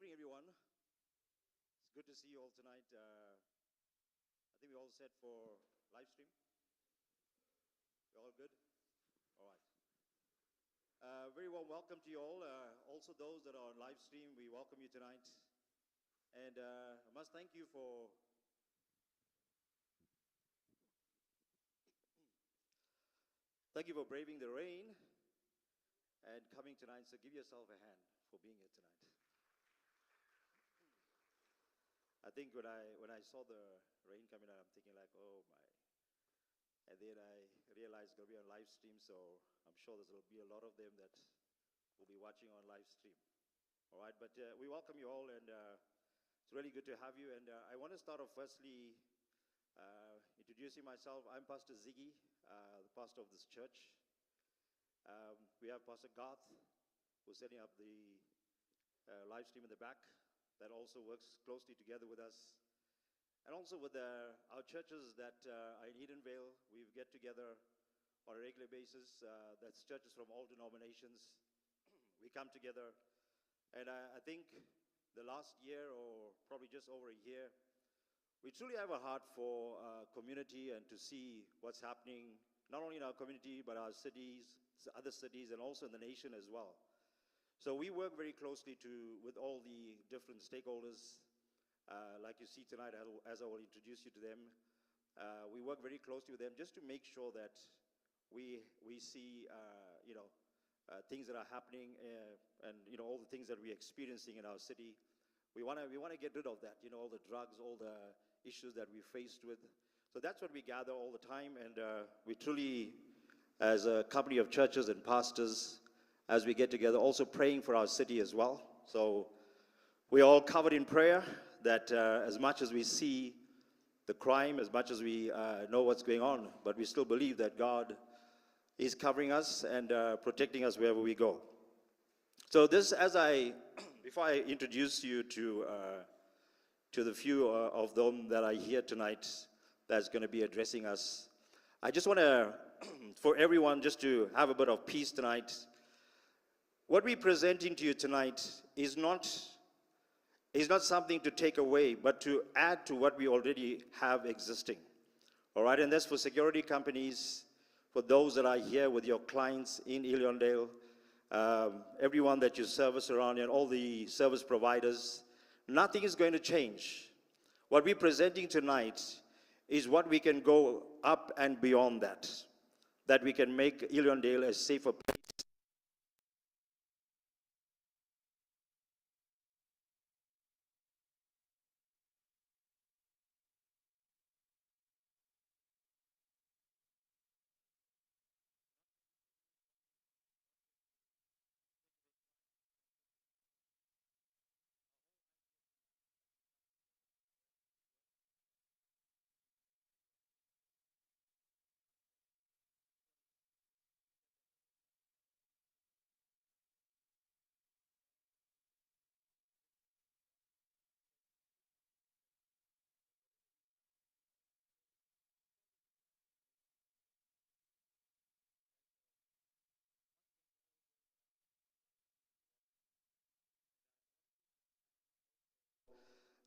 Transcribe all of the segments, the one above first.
evening, everyone. It's good to see you all tonight. I think we're all set for live stream. We're all good? All right. Very warm welcome to you all. Also, those that are on live stream, we welcome you tonight. And I must thank you for braving the rain and coming tonight. So give yourself a hand for being here tonight. I think when I saw the rain coming out, I'm thinking like, oh my. And then I realized it's going to be on live stream, so I'm sure there'll be a lot of them that will be watching on live stream. All right, but we welcome you all, and it's really good to have you. And I want to start off firstly introducing myself. I'm Pastor Ziggy, the pastor of this church. We have Pastor Garth, who's setting up the live stream in the back. That also works closely together with us. And also with our churches that are in Illiondale, we get together on a regular basis. That's churches from all denominations. We come together. And I think the last year, or probably just over a year, we truly have a heart for community and to see what's happening, not only in our community, but our cities, other cities, and also in the nation as well. So we work very closely with all the different stakeholders, like you see tonight, as I will introduce you to them. We work very closely with them just to make sure that we see, things that are happening, and all the things that we're experiencing in our city. We want to get rid of that, all the drugs, all the issues that we're faced with. So that's what we gather all the time, and we truly, as a company of churches and pastors, as we get together, also praying for our city as well. So we're all covered in prayer that as much as we see the crime, as much as we know what's going on, but we still believe that God is covering us and protecting us wherever we go. So this, before I introduce you to the few of them that are here tonight that's going to be addressing us, I just want to, for everyone, just to have a bit of peace tonight. What we're presenting to you tonight is not something to take away, but to add to what we already have existing. All right, and that's for security companies, for those that are here with your clients in Illiondale, everyone that you service around, and all the service providers. Nothing is going to change. What we're presenting tonight is what we can go up and beyond that we can make Illiondale a safer place.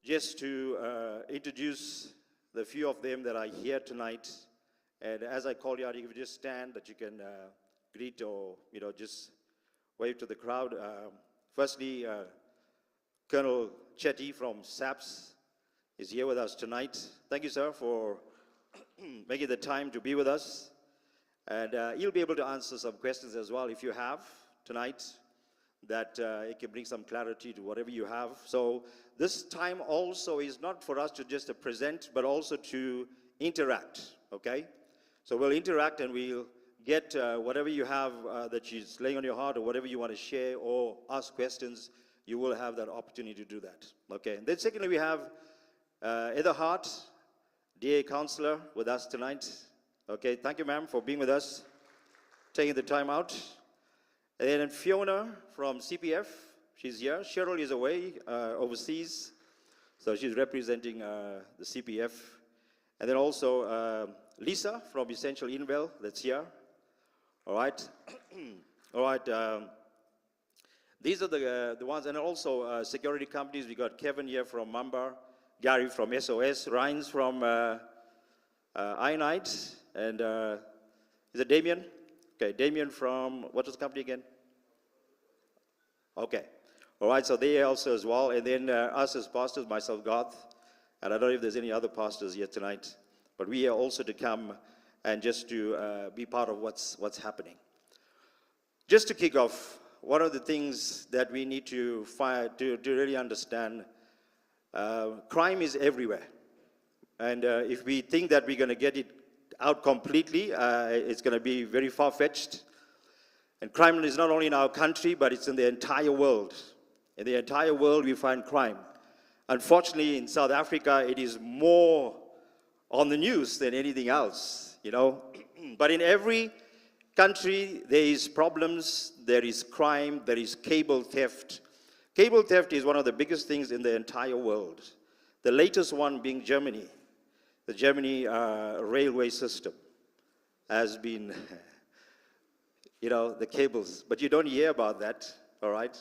Just to introduce the few of them that are here tonight, and as I call you out, if you just stand, that you can greet or just wave to the crowd. Firstly, Colonel Chetty from SAPS is here with us tonight. Thank you, sir, for making the time to be with us, and you'll be able to answer some questions as well if you have tonight, that it can bring some clarity to whatever you have. So this time also is not for us to just present, but also to interact, okay? So we'll interact and we'll get whatever you have that is laying on your heart, or whatever you want to share or ask questions, you will have that opportunity to do that, okay? And then secondly, we have Heather Hart, DA Counselor, with us tonight. Okay, thank you, ma'am, for being with us, taking the time out. And then Fiona from CPF, she's here. Cheryl is away overseas, so she's representing the CPF. And then also Lisa from Essential Invel, that's here. All right. All right. These are the ones, and also security companies. We got Kevin here from Mamba, Gary from SOS, Ryan's from Ionite, and is it Damien? Okay, Damien from, what was the company again? Okay. All right, so they also as well. And then us as pastors, myself, Garth, and I don't know if there's any other pastors here tonight, but we are also to come and just to be part of what's happening. Just to kick off, one of the things that we need to really understand, crime is everywhere. And if we think that we're going to get it out completely, it's going to be very far-fetched. And crime is not only in our country, but it's in the entire world. In the entire world, we find crime. Unfortunately, in South Africa, it is more on the news than anything else, you know. But in every country, there is problems, there is crime, there is cable theft. Cable theft is one of the biggest things in the entire world. The latest one being Germany. The Germany railway system has been, you know, the cables. But you don't hear about that, all right?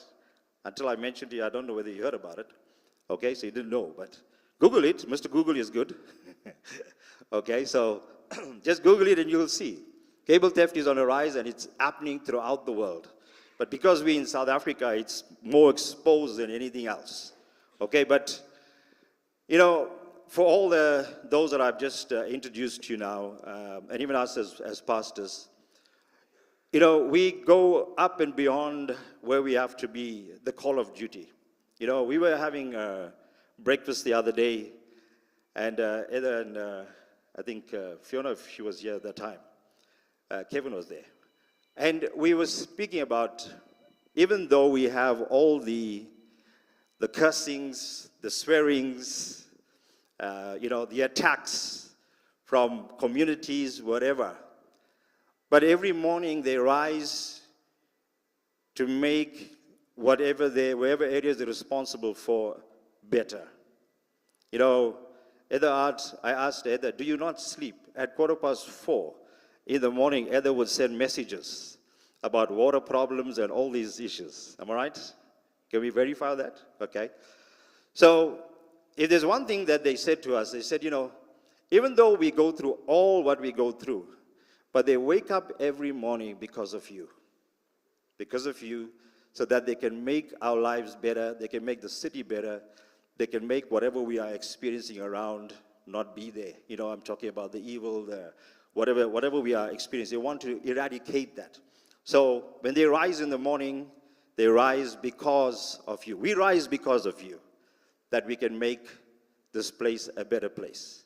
Until I mentioned to you, I don't know whether you heard about it. Okay, so you didn't know, but Google it. Mr. Google is good. Okay, so just Google it and you'll see. Cable theft is on a rise and it's happening throughout the world. But because we're in South Africa, it's more exposed than anything else. Okay, but, you know, for all those that I've just introduced to you now, and even us as pastors, you know, we go up and beyond where we have to be, the call of duty. You know, we were having breakfast the other day, and Heather and I think Fiona, if she was here at that time, Kevin was there. And we were speaking about, even though we have all the cursings, the swearings, you know, the attacks from communities, whatever. But every morning they rise to make wherever areas they're responsible for better. You know, I asked Heather, do you not sleep? At 4:15 in the morning, Heather would send messages about water problems and all these issues. Am I right? Can we verify that? Okay. So, if there's one thing that they said to us, they said, you know, even though we go through all what we go through, but they wake up every morning because of you. Because of you, so that they can make our lives better, they can make the city better, they can make whatever we are experiencing around not be there. You know, I'm talking about the evil, whatever we are experiencing. They want to eradicate that. So when they rise in the morning, they rise because of you. We rise because of you, that we can make this place a better place.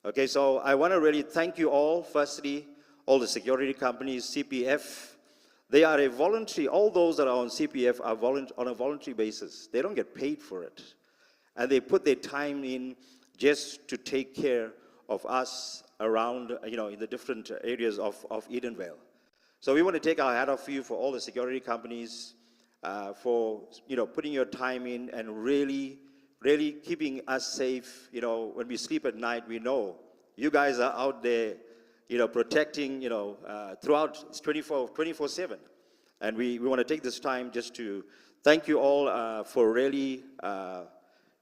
Okay, so I want to really thank you all. Firstly, all the security companies, CPF. They are a voluntary, all those that are on CPF are on a voluntary basis. They don't get paid for it. And they put their time in just to take care of us around, you know, in the different areas of Illiondale. So we want to take our hat off for you, for all the security companies, for, you know, putting your time in and really keeping us safe. You know, when we sleep at night, we know you guys are out there, you know, protecting, you know, throughout. It's 24/7. And we want to take this time just to thank you all for really,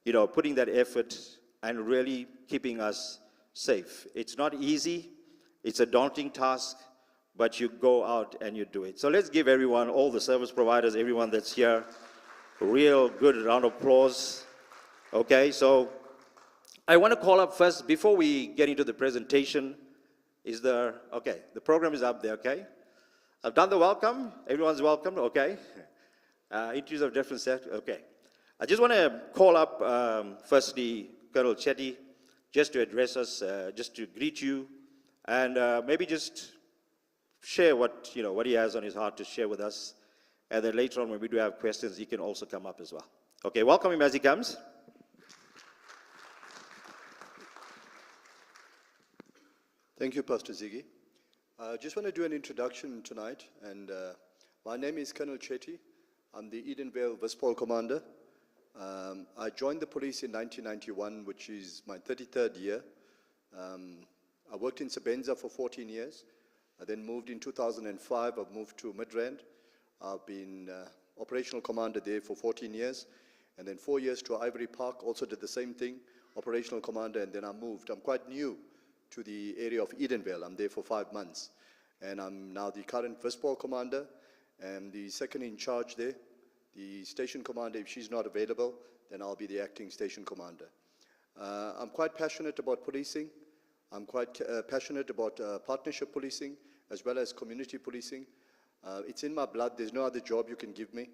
you know, putting that effort and really keeping us safe. It's not easy. It's a daunting task, but you go out and you do it. So let's give everyone, all the service providers, everyone that's here, a real good round of applause. Okay, so I want to call up first, before we get into the presentation, okay, the program is up there, okay? I've done the welcome. Everyone's welcome, okay? Interviews of different sectors, okay. I just want to call up, firstly, Colonel Chetty, just to address us, just to greet you, and maybe just share what he has on his heart to share with us. And then later on, when we do have questions, he can also come up as well. Okay, welcome him as he comes. Thank you, Pastor Ziggy. I just want to do an introduction tonight, and my name is Colonel Chetty. I'm the Illiondale Vispol Commander. I joined the police in 1991, which is my 33rd year. I worked in Sebenza for 14 years. I then moved in 2005. I've moved to Midrand. I've been operational commander there for 14 years, and then 4 years to Ivory Park, also did the same thing, operational commander, and then I moved. I'm quite new to the area of Illiondale. I'm there for 5 months, and I'm now the current Vispol commander, and the second in charge there, the station commander. If she's not available, then I'll be the acting station commander. I'm quite passionate about policing. I'm quite passionate about partnership policing, as well as community policing. It's in my blood. There's no other job you can give me.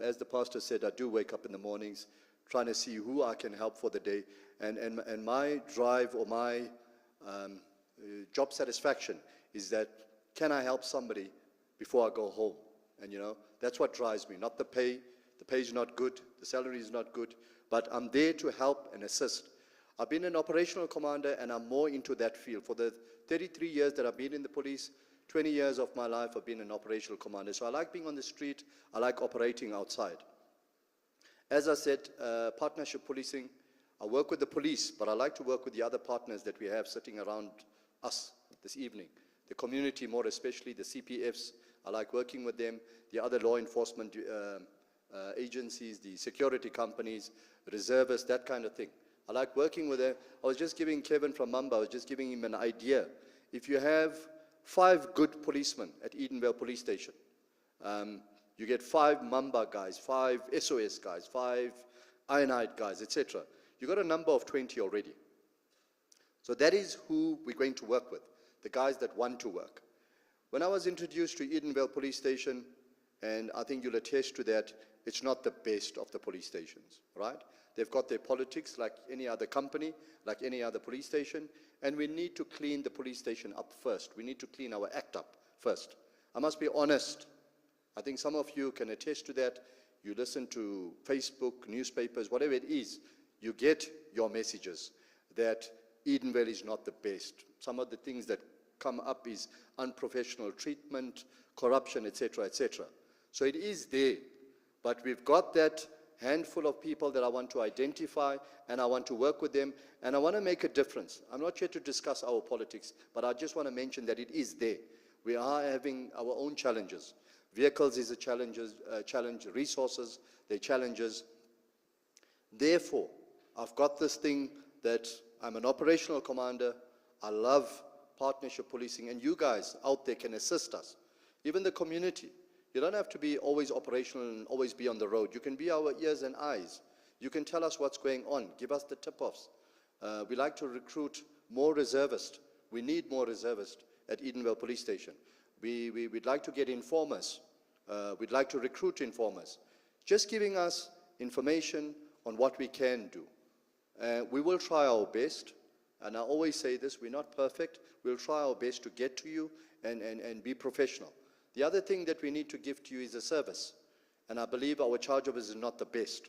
As the pastor said, I do wake up in the mornings trying to see who I can help for the day. And my drive or my job satisfaction is that, can I help somebody before I go home? And that's what drives me, not the pay. The pay is not good, the salary is not good, but I'm there to help and assist. I've been an operational commander, and I'm more into that field. For the 33 years that I've been in the police, 20 years of my life I've been an operational commander. So I like being on the street, I like operating outside. As I said, partnership policing, I work with the police, but I like to work with the other partners that we have sitting around us this evening. The community, more especially the CPFs, I like working with them, the other law enforcement agencies, the security companies, reservists, that kind of thing. I like working with them. I was just giving Kevin from Mamba, I was just giving him an idea. If you have 5 good policemen at Illiondale Police Station, you get 5 Mamba guys, 5 SOS guys, 5 Ironite guys, etc. You got a number of 20 already. So that is who we're going to work with, the guys that want to work. When I was introduced to Illiondale Police Station, and I think you'll attest to that, it's not the best of the police stations, right? They've got their politics like any other company, like any other police station, and we need to clean the police station up first. We need to clean our act up first. I must be honest. I think some of you can attest to that. You listen to Facebook, newspapers, whatever it is, you get your messages that Illiondale is not the best. Some of the things that come up is unprofessional treatment, corruption, etc., etc. So it is there, but we've got that handful of people that I want to identify, and I want to work with them, and I want to make a difference. I'm not here to discuss our politics, but I just want to mention that it is there. We are having our own challenges. Vehicles is a challenge, resources, they're challenges. Therefore, I've got this thing that I'm an operational commander. I love partnership policing, and you guys out there can assist us. Even the community. You don't have to be always operational and always be on the road. You can be our ears and eyes. You can tell us what's going on. Give us the tip-offs. We like to recruit more reservists. We need more reservists at Illiondale Police Station. We'd like to get informers. We'd like to recruit informers. Just giving us information on what we can do. We will try our best. And I always say this, we're not perfect. We'll try our best to get to you and be professional. The other thing that we need to give to you is a service. And I believe our charge of is not the best.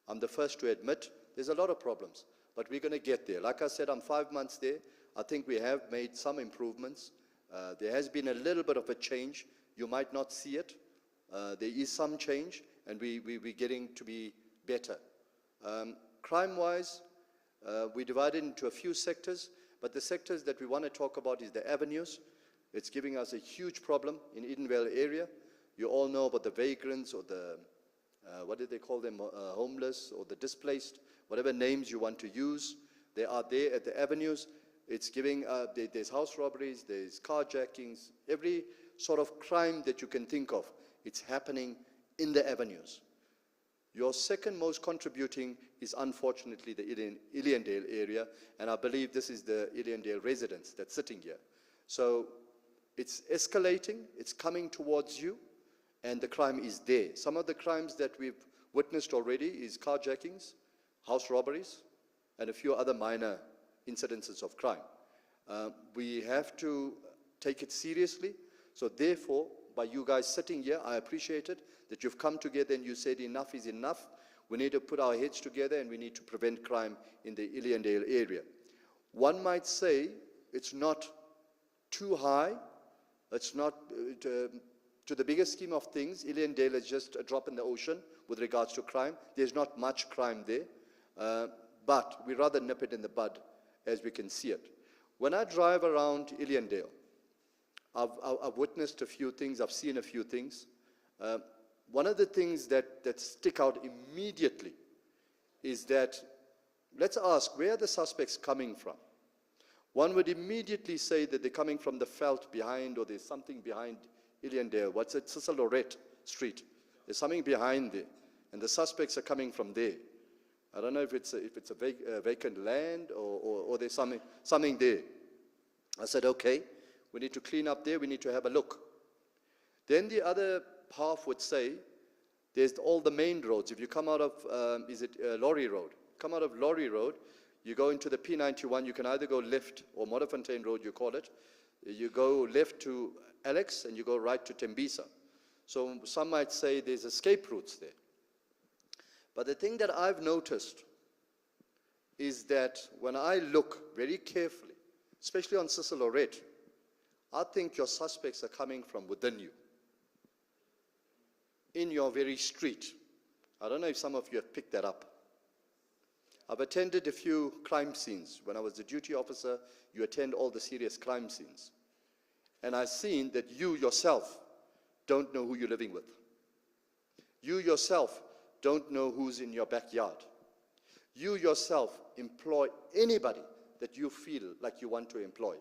I'm the first to admit there's a lot of problems, but we're going to get there. Like I said, I'm 5 months there. I think we have made some improvements. There has been a little bit of a change. You might not see it. There is some change, and we're getting to be better. Crime-wise, we divided into a few sectors, but the sectors that we want to talk about is the avenues. It's giving us a huge problem in Illiondale area. You all know about the vagrants or the, what do they call them, homeless or the displaced, whatever names you want to use. They are there at the avenues. It's giving, there's house robberies, there's carjackings, every sort of crime that you can think of. It's happening in the avenues. Your second most contributing is unfortunately the Illiondale area, and I believe this is the Illiondale residents that's sitting here. So it's escalating, it's coming towards you, and the crime is there. Some of the crimes that we've witnessed already is carjackings, house robberies, and a few other minor incidences of crime. We have to take it seriously. So therefore, by you guys sitting here, I appreciate it, that you've come together and you said enough is enough. We need to put our heads together and we need to prevent crime in the Illiondale area. One might say it's not too high. It's not, to the bigger scheme of things, Illiondale is just a drop in the ocean with regards to crime. There's not much crime there, but we rather nip it in the bud as we can see it. When I drive around Illiondale, I've witnessed a few things, I've seen a few things. one of the things that stick out immediately is that, let's ask, where are the suspects coming from? One would immediately say that they're coming from the veld behind, or there's something behind Illiondale. What's it? Cecil Lorette Street. There's something behind there, and the suspects are coming from there. I don't know if it's a vacant land or there's something there. I said, okay, we need to clean up there. We need to have a look. Then the other half would say, there's all the main roads. If you come out of, Laurie Road? Come out of Laurie Road, you go into the P91, you can either go left, or Modderfontein Road, you call it. You go left to Alex, and you go right to Tembisa. So some might say there's escape routes there. But the thing that I've noticed is that when I look very carefully, especially on Cecil Lorette, I think your suspects are coming from within you, in your very street. I don't know if some of you have picked that up. I've attended a few crime scenes. When I was a duty officer, you attend all the serious crime scenes. And I've seen that you yourself don't know who you're living with. You yourself don't know who's in your backyard. You yourself employ anybody that you feel like you want to employ.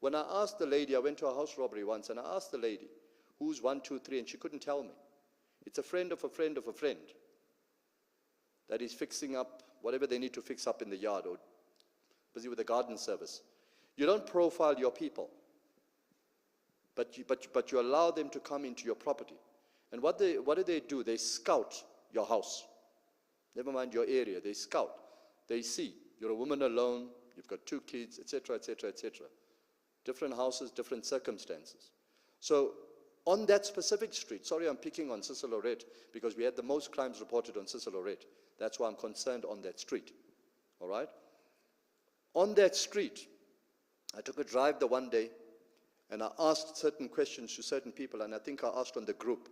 When I asked the lady, I went to a house robbery once, and I asked the lady, who's 1, 2, 3, and she couldn't tell me. It's a friend of a friend of a friend that is fixing up whatever they need to fix up in the yard, or busy with the garden service. You don't profile your people, but you allow them to come into your property. And what do they do? They scout your house. Never mind your area. They scout. They see you're a woman alone, you've got 2 kids, etc., etc., etc. Different houses, different circumstances. So on that specific street, sorry I'm picking on Cecil Lorette because we had the most crimes reported on Cecil Lorette. That's why I'm concerned on that street. All right? On that street, I took a drive the one day, and I asked certain questions to certain people, and I think I asked on the group.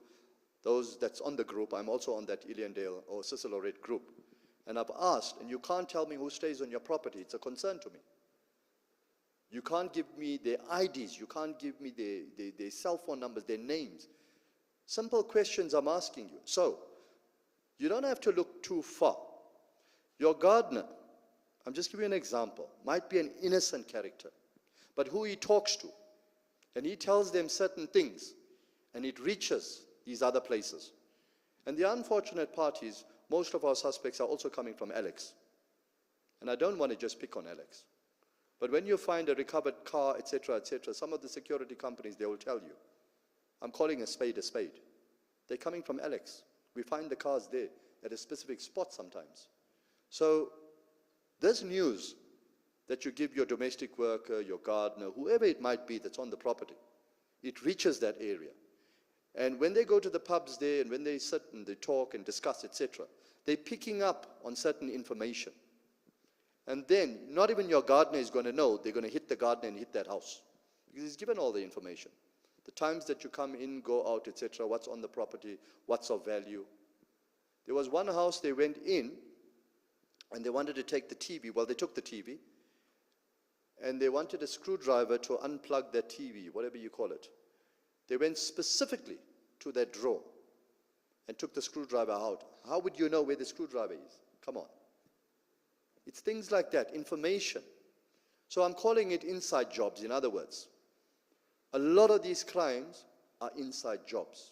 Those that's on the group, I'm also on that Illiondale or Cecil Lorette group. And I've asked, and you can't tell me who stays on your property. It's a concern to me. You can't give me their IDs. You can't give me their cell phone numbers, their names. Simple questions I'm asking you. So, you don't have to look too far. Your gardener, I'm just giving you an example, might be an innocent character, but who he talks to, and he tells them certain things, and it reaches these other places. And the unfortunate part is, most of our suspects are also coming from Alex. And I don't want to just pick on Alex. But when you find a recovered car, etc., some of the security companies, they will tell you, I'm calling a spade a spade. They're coming from Alex. We find the cars there at a specific spot sometimes. So this news that you give your domestic worker, your gardener, whoever it might be that's on the property, it reaches that area. And when they go to the pubs there, and when they sit and they talk and discuss, etc., they're picking up on certain information. And then, not even your gardener is going to know. They're going to hit the gardener and hit that house, because he's given all the information. The times that you come in, go out, etc., what's on the property, what's of value. There was one house they went in, and they wanted to take the TV. Well, they took the TV, and they wanted a screwdriver to unplug that TV, whatever you call it. They went specifically to that drawer and took the screwdriver out. How would you know where the screwdriver is? Come on. It's things like that, information. So I'm calling it inside jobs, in other words. A lot of these crimes are inside jobs.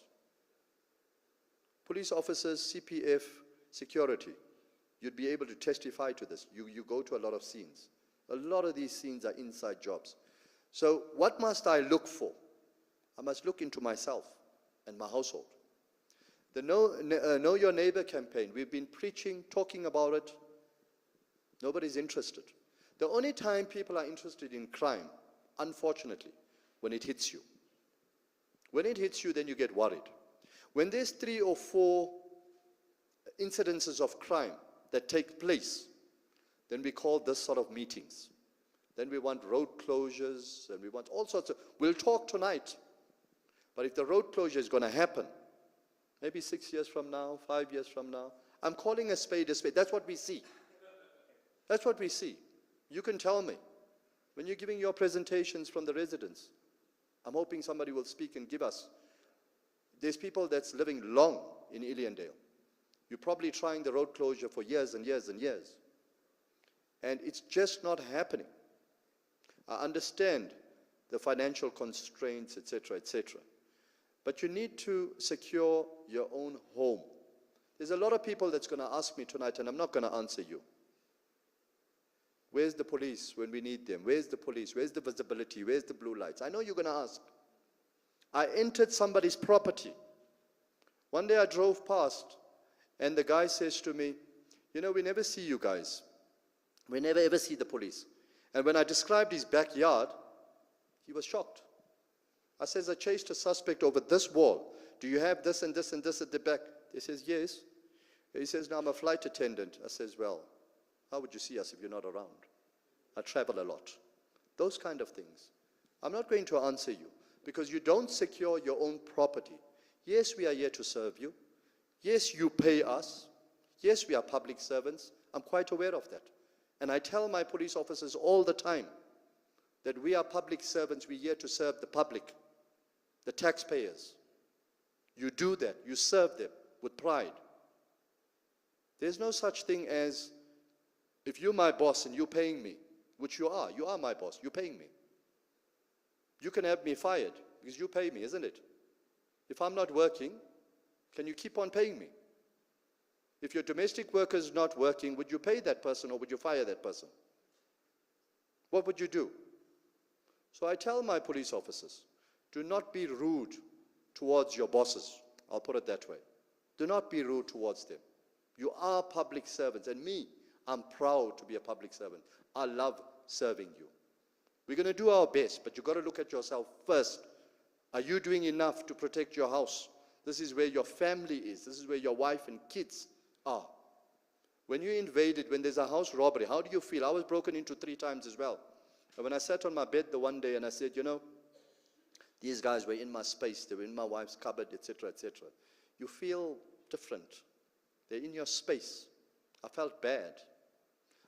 Police officers, CPF, security, you'd be able to testify to this. You go to a lot of scenes. A lot of these scenes are inside jobs. So what must I look for? I must look into myself and my household. The Know Your Neighbor campaign, we've been preaching, talking about it. Nobody's interested. The only time people are interested in crime, unfortunately, when it hits you. When it hits you, then you get worried. When there's 3 or 4 incidences of crime that take place, then we call this sort of meetings. Then we want road closures, and we want all sorts of, we'll talk tonight. But if the road closure is going to happen, maybe 6 years from now, 5 years from now, I'm calling a spade a spade. That's what we see. That's what we see. You can tell me. When you're giving your presentations from the residents, I'm hoping somebody will speak and give us. there's people that's living long in Illiondale. You're probably trying the road closure for years and years and years. And it's just not happening. I understand the financial constraints, etc., etc. But you need to secure your own home. There's a lot of people that's going to ask me tonight, and I'm not going to answer you. Where's the police when we need them? Where's the police? Where's the visibility? Where's the blue lights? I know you're going to ask. I entered somebody's property. One day I drove past, and the guy says to me, you know, we never see you guys. We never ever see the police. And when I described his backyard, he was shocked. I says, I chased a suspect over this wall. Do you have this and this and this at the back? He says, yes. He says, no, I'm a flight attendant. I says, well, how would you see us if you're not around? I travel a lot. Those kind of things. I'm not going to answer you because you don't secure your own property. Yes, we are here to serve you. Yes, you pay us. Yes, we are public servants. I'm quite aware of that. And I tell my police officers all the time that we are public servants. We're here to serve the public, the taxpayers. You do that. You serve them with pride. There's no such thing as, if you're my boss and you're paying me, which you are my boss, you're paying me. You can have me fired because you pay me, isn't it? If I'm not working, can you keep on paying me? If your domestic worker is not working, would you pay that person or would you fire that person? What would you do? So I tell my police officers, do not be rude towards your bosses. I'll put it that way. Do not be rude towards them. You are public servants, and me, I'm proud to be a public servant. I love serving you. We're going to do our best, but you've got to look at yourself first. Are you doing enough to protect your house? This is where your family is. This is where your wife and kids are. When you're invaded, when there's a house robbery, how do you feel? I was broken into 3 times as well. And when I sat on my bed the one day and I said, you know, these guys were in my space, they were in my wife's cupboard, etc., etc. You feel different. They're in your space. I felt bad.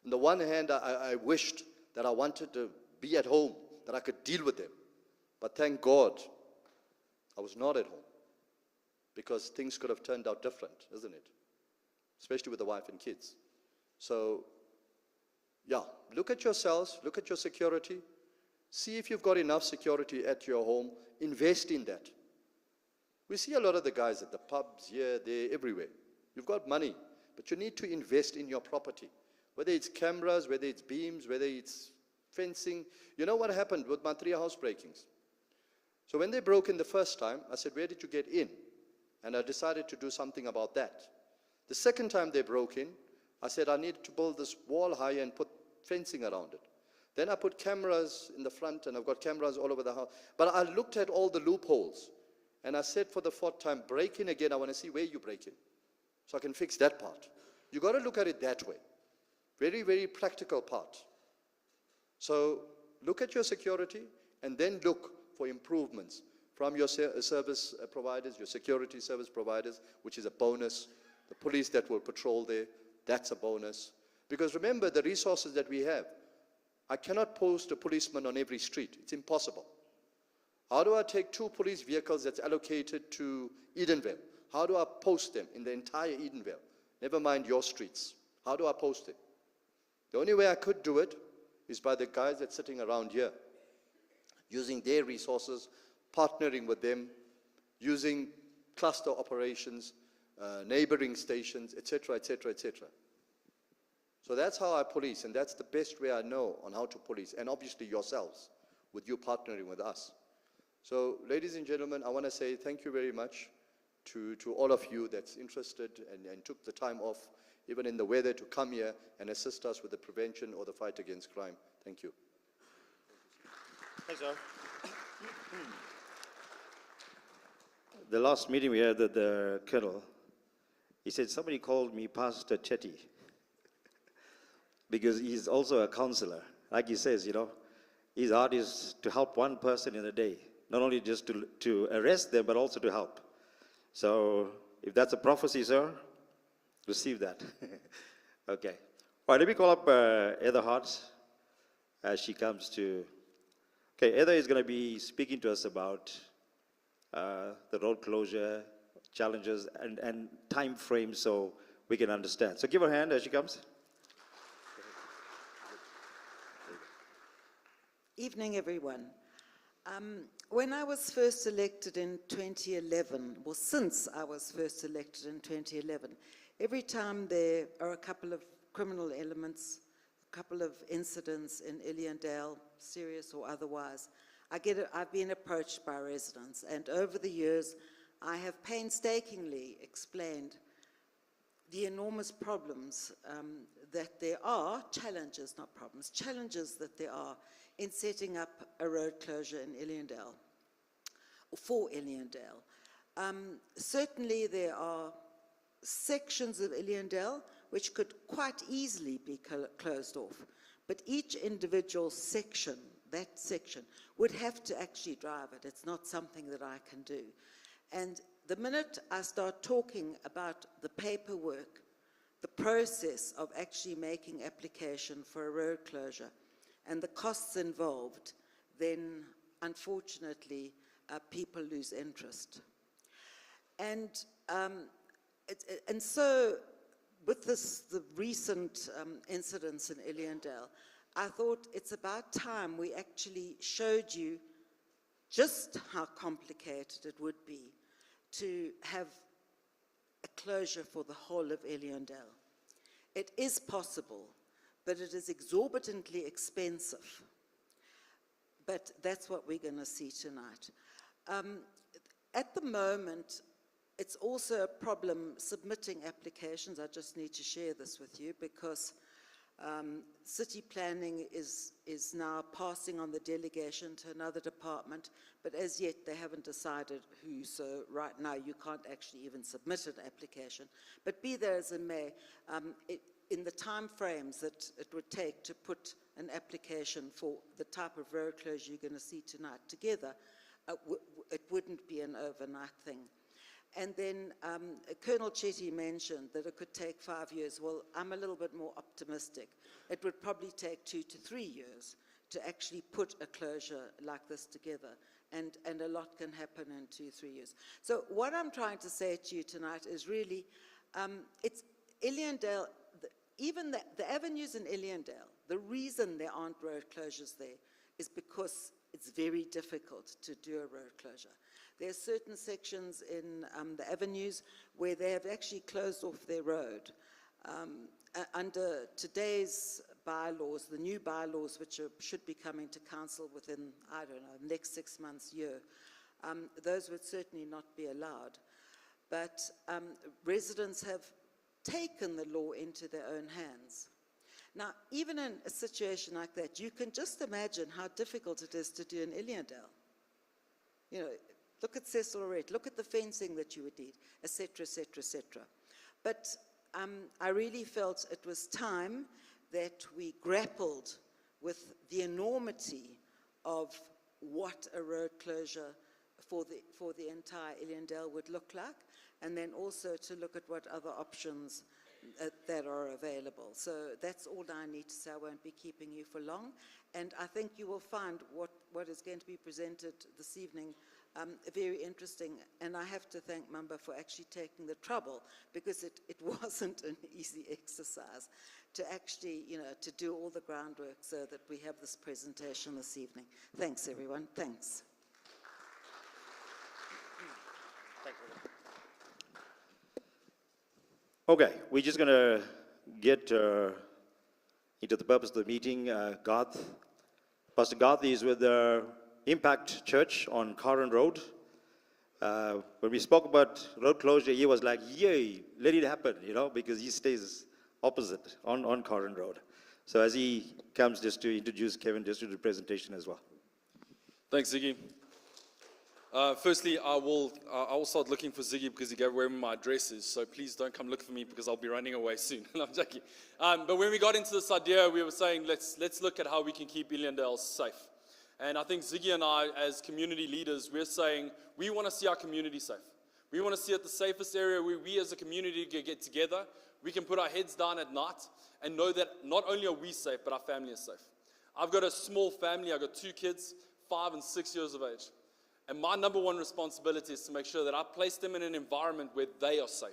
On the one hand, I wished that I wanted to be at home, that I could deal with them. But thank God, I was not at home. Because things could have turned out different, isn't it? Especially with the wife and kids. So, yeah, look at yourselves, look at your security. See if you've got enough security at your home. Invest in that. We see a lot of the guys at the pubs, here, there, everywhere. You've got money, but you need to invest in your property. Whether it's cameras, whether it's beams, whether it's fencing. You know what happened with my 3 house breakings? So when they broke in the first time, I said, where did you get in? And I decided to do something about that. The second time they broke in, I said, I need to build this wall higher and put fencing around it. Then I put cameras in the front, and I've got cameras all over the house. But I looked at all the loopholes, and I said for the 4th time, break in again. I want to see where you break in, so I can fix that part. You got to look at it that way. Very, very practical part. So look at your security, and then look for improvements from your service providers, your security service providers, which is a bonus. The police that will patrol there, that's a bonus. Because remember the resources that we have. I cannot post a policeman on every street. It's impossible. How do I take 2 police vehicles that's allocated to Illiondale? How do I post them in the entire Illiondale? Never mind your streets. How do I post it? The only way I could do it is by the guys that's sitting around here, using their resources, partnering with them, using cluster operations, neighboring stations, etc., etc., etc. So that's how I police, and that's the best way I know on how to police, and obviously yourselves, with you partnering with us. So, ladies and gentlemen, I want to say thank you very much to all of you that's interested and took the time off, even in the weather, to come here and assist us with the prevention or the fight against crime. Thank you. Thanks, sir. The last meeting we had at the Colonel, he said, somebody called me Pastor Chetty, because he's also a counselor. Like he says, you know, his heart is to help one person in a day, not only just to arrest them, but also to help. So if that's a prophecy, sir, receive that. Okay. All right, let me call up Heather Hart as she comes to. Okay, Heather is going to be speaking to us about the road closure challenges and time frames so we can understand. So give her a hand as she comes. Evening, everyone. When I was first elected in 2011, well, since I was first elected in 2011, every time there are a couple of criminal elements, a couple of incidents in Illiondale, serious or otherwise, I've been approached by residents, and over the years, I have painstakingly explained the enormous problems that there are, challenges, not problems, challenges that there are in setting up a road closure in Illiondale, for Illiondale. Certainly there are sections of Illiondale which could quite easily be closed off, but each individual section, that section, would have to actually drive it. It's not something that I can do. And the minute I start talking about the paperwork, the process of actually making application for a road closure, and the costs involved, then unfortunately people lose interest. And so with the recent incidents in Illiondale, I thought it's about time we actually showed you just how complicated it would be to have a closure for the whole of Illiondale. It is possible, but it is exorbitantly expensive. But that's what we're going to see tonight. At the moment, it's also a problem submitting applications. I just need to share this with you because city planning is now passing on the delegation to another department, but as yet they haven't decided who, so right now you can't actually even submit an application. But be that as it may, in the time frames that it would take to put an application for the type of road closure you're going to see tonight together, it wouldn't be an overnight thing. And then Colonel Chetty mentioned that it could take 5 years. Well, I'm a little bit more optimistic. It would probably take 2 to 3 years to actually put a closure like this together. And a lot can happen in 2 or 3 years. So what I'm trying to say to you tonight is really, it's Illiondale, even the avenues in Illiondale, the reason there aren't road closures there is because it's very difficult to do a road closure. There are certain sections in the avenues where they have actually closed off their road. Under today's bylaws, the new bylaws which should be coming to council within, I don't know, next 6 months, year, those would certainly not be allowed. But residents have taken the law into their own hands. Now, even in a situation like that, you can just imagine how difficult it is to do in Illiondale. You know, look at Cecil Red, look at the fencing that you would need, etc., etc., etc. But I really felt it was time that we grappled with the enormity of what a road closure for the entire Illiondale would look like, and then also to look at what other options that are available. So that's all I need to say. I won't be keeping you for long. And I think you will find what is going to be presented this evening very interesting. And I have to thank Mamba for actually taking the trouble, because it wasn't an easy exercise to actually, you know, to do all the groundwork so that we have this presentation this evening. Thanks, everyone. Thanks. Okay, we're just going to get into the purpose of the meeting. Pastor Garth is with the Impact Church on Curran Road. When we spoke about road closure, he was like, yay, let it happen, you know, because he stays opposite on Curran Road. So as he comes, just to introduce Kevin, just to do the presentation as well. Thanks, Ziggy. Firstly, I will start looking for Ziggy because he gave away my addresses. So please don't come look for me because I'll be running away soon. No, I'm joking. But when we got into this idea, we were saying let's look at how we can keep Illiondale safe. And I think Ziggy and I, as community leaders, we're saying we want to see our community safe. We want to see it the safest area where we as a community can get together. We can put our heads down at night and know that not only are we safe, but our family is safe. I've got a small family. I've got 2 kids, 5 and 6 years of age. And my number one responsibility is to make sure that I place them in an environment where they are safe.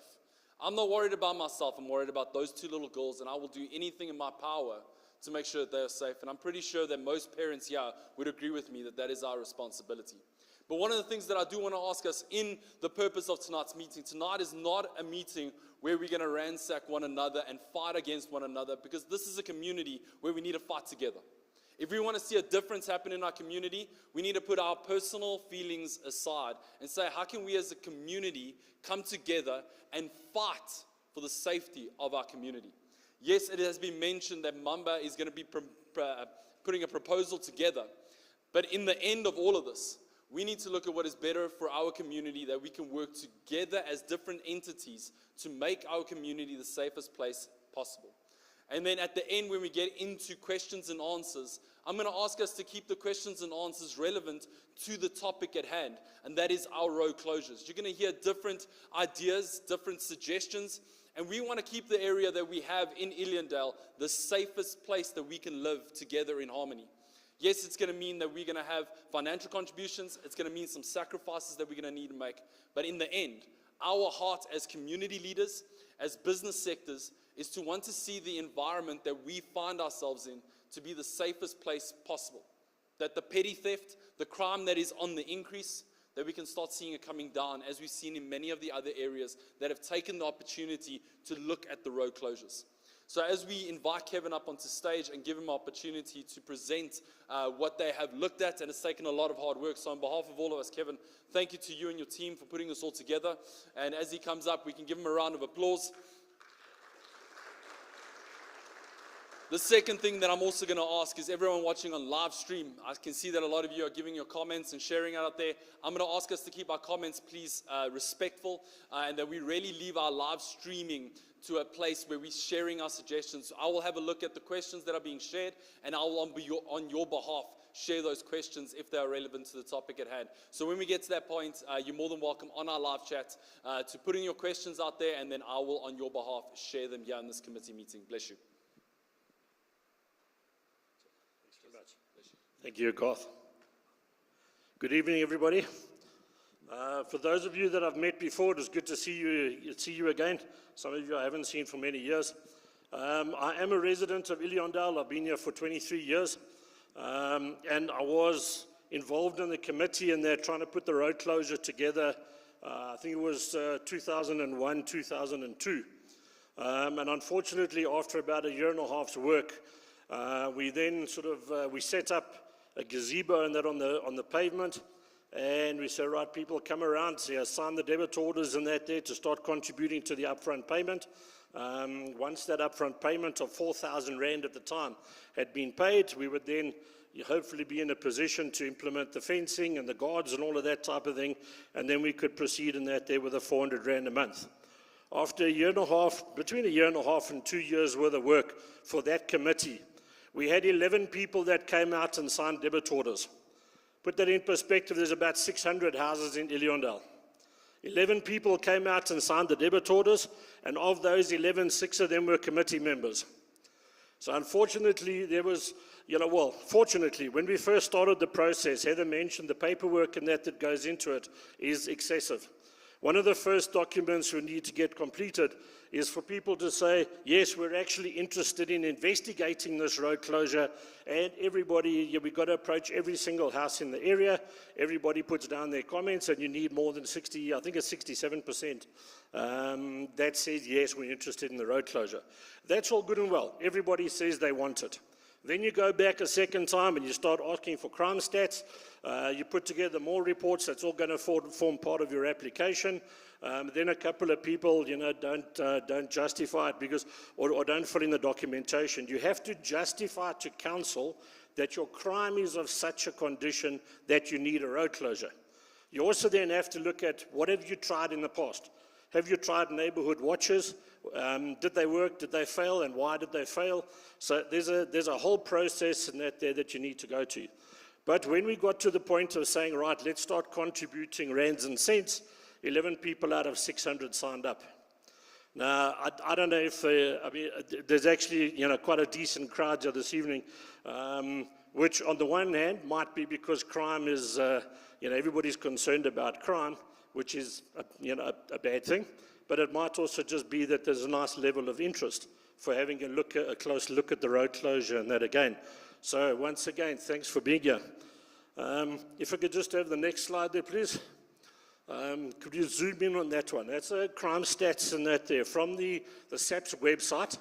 I'm not worried about myself, I'm worried about those two little girls, and I will do anything in my power to make sure that they are safe. And I'm pretty sure that most parents here would agree with me that that is our responsibility. But one of the things that I do want to ask us in the purpose of tonight's meeting, tonight is not a meeting where we're going to ransack one another and fight against one another, because this is a community where we need to fight together. If we want to see a difference happen in our community, we need to put our personal feelings aside and say, how can we as a community come together and fight for the safety of our community? Yes, it has been mentioned that Mamba is going to be putting a proposal together. But in the end of all of this, we need to look at what is better for our community, that we can work together as different entities to make our community the safest place possible. And then at the end, when we get into questions and answers, I'm going to ask us to keep the questions and answers relevant to the topic at hand, and that is our road closures. You're going to hear different ideas, different suggestions, and we want to keep the area that we have in Illiondale the safest place that we can live together in harmony. Yes, it's going to mean that we're going to have financial contributions. It's going to mean some sacrifices that we're going to need to make. But in the end, our heart as community leaders, as business sectors, is to want to see the environment that we find ourselves in to be the safest place possible. That the petty theft, the crime that is on the increase, that we can start seeing it coming down, as we've seen in many of the other areas that have taken the opportunity to look at the road closures. So as we invite Kevin up onto stage and give him an opportunity to present what they have looked at, and it's taken a lot of hard work. So on behalf of all of us, Kevin, thank you to you and your team for putting this all together. And as he comes up, we can give him a round of applause. The second thing that I'm also going to ask is everyone watching on live stream, I can see that a lot of you are giving your comments and sharing out there. I'm going to ask us to keep our comments, please, respectful, and that we really leave our live streaming to a place where we're sharing our suggestions. I will have a look at the questions that are being shared, and I will, on your behalf, share those questions if they are relevant to the topic at hand. So when we get to that point, you're more than welcome on our live chat to put in your questions out there, and then I will, on your behalf, share them here in this committee meeting. Bless you. Thank you, Garth. Good evening, everybody. For those of you that I've met before, it was good to see you again. Some of you I haven't seen for many years. I am a resident of Illiondale. I've been here for 23 years. And I was involved in the committee in there trying to put the road closure together. I think it was 2001, 2002. And unfortunately, after about a year and a half's work, we then we set up a gazebo and that on the pavement, and we said, right, people come around, sign the debit orders and that there to start contributing to the upfront payment. Once that upfront payment of 4,000 Rand at the time had been paid, we would then hopefully be in a position to implement the fencing and the guards and all of that type of thing, and then we could proceed in that there with a 400 Rand a month. After a year and a half, between a year and a half and 2 years worth of work for that committee, we had 11 people that came out and signed debit orders. Put that in perspective, there's about 600 houses in Illiondale. 11 people came out and signed the debit orders, and of those 11, 6 of them were committee members. So unfortunately, there was, fortunately, when we first started the process, Heather mentioned the paperwork and that goes into it is excessive. One of the first documents we need to get completed is for people to say, yes, we're actually interested in investigating this road closure, and everybody, we've got to approach every single house in the area. Everybody puts down their comments, and you need more than 60, I think it's 67%, that says, yes, we're interested in the road closure. That's all good and well. Everybody says they want it. Then you go back a second time and you start asking for crime stats. You put together more reports. That's all going to form part of your application. Then a couple of people, don't justify it because, or don't fill in the documentation. You have to justify to council that your crime is of such a condition that you need a road closure. You also then have to look at what have you tried in the past. Have you tried neighborhood watches? Did they work? Did they fail? And why did they fail? So there's a whole process in that there that you need to go to. But when we got to the point of saying, right, let's start contributing rands and cents, 11 people out of 600 signed up. Now, I don't know if, there's actually, quite a decent crowd here this evening. which on the one hand might be because crime is, everybody's concerned about crime, which is, a bad thing. But it might also just be that there's a nice level of interest for having a close look at the road closure and that again. So once again, thanks for being here. If I could just have the next slide there, please. Could you zoom in on that one? That's crime stats and that there from the SAPS website.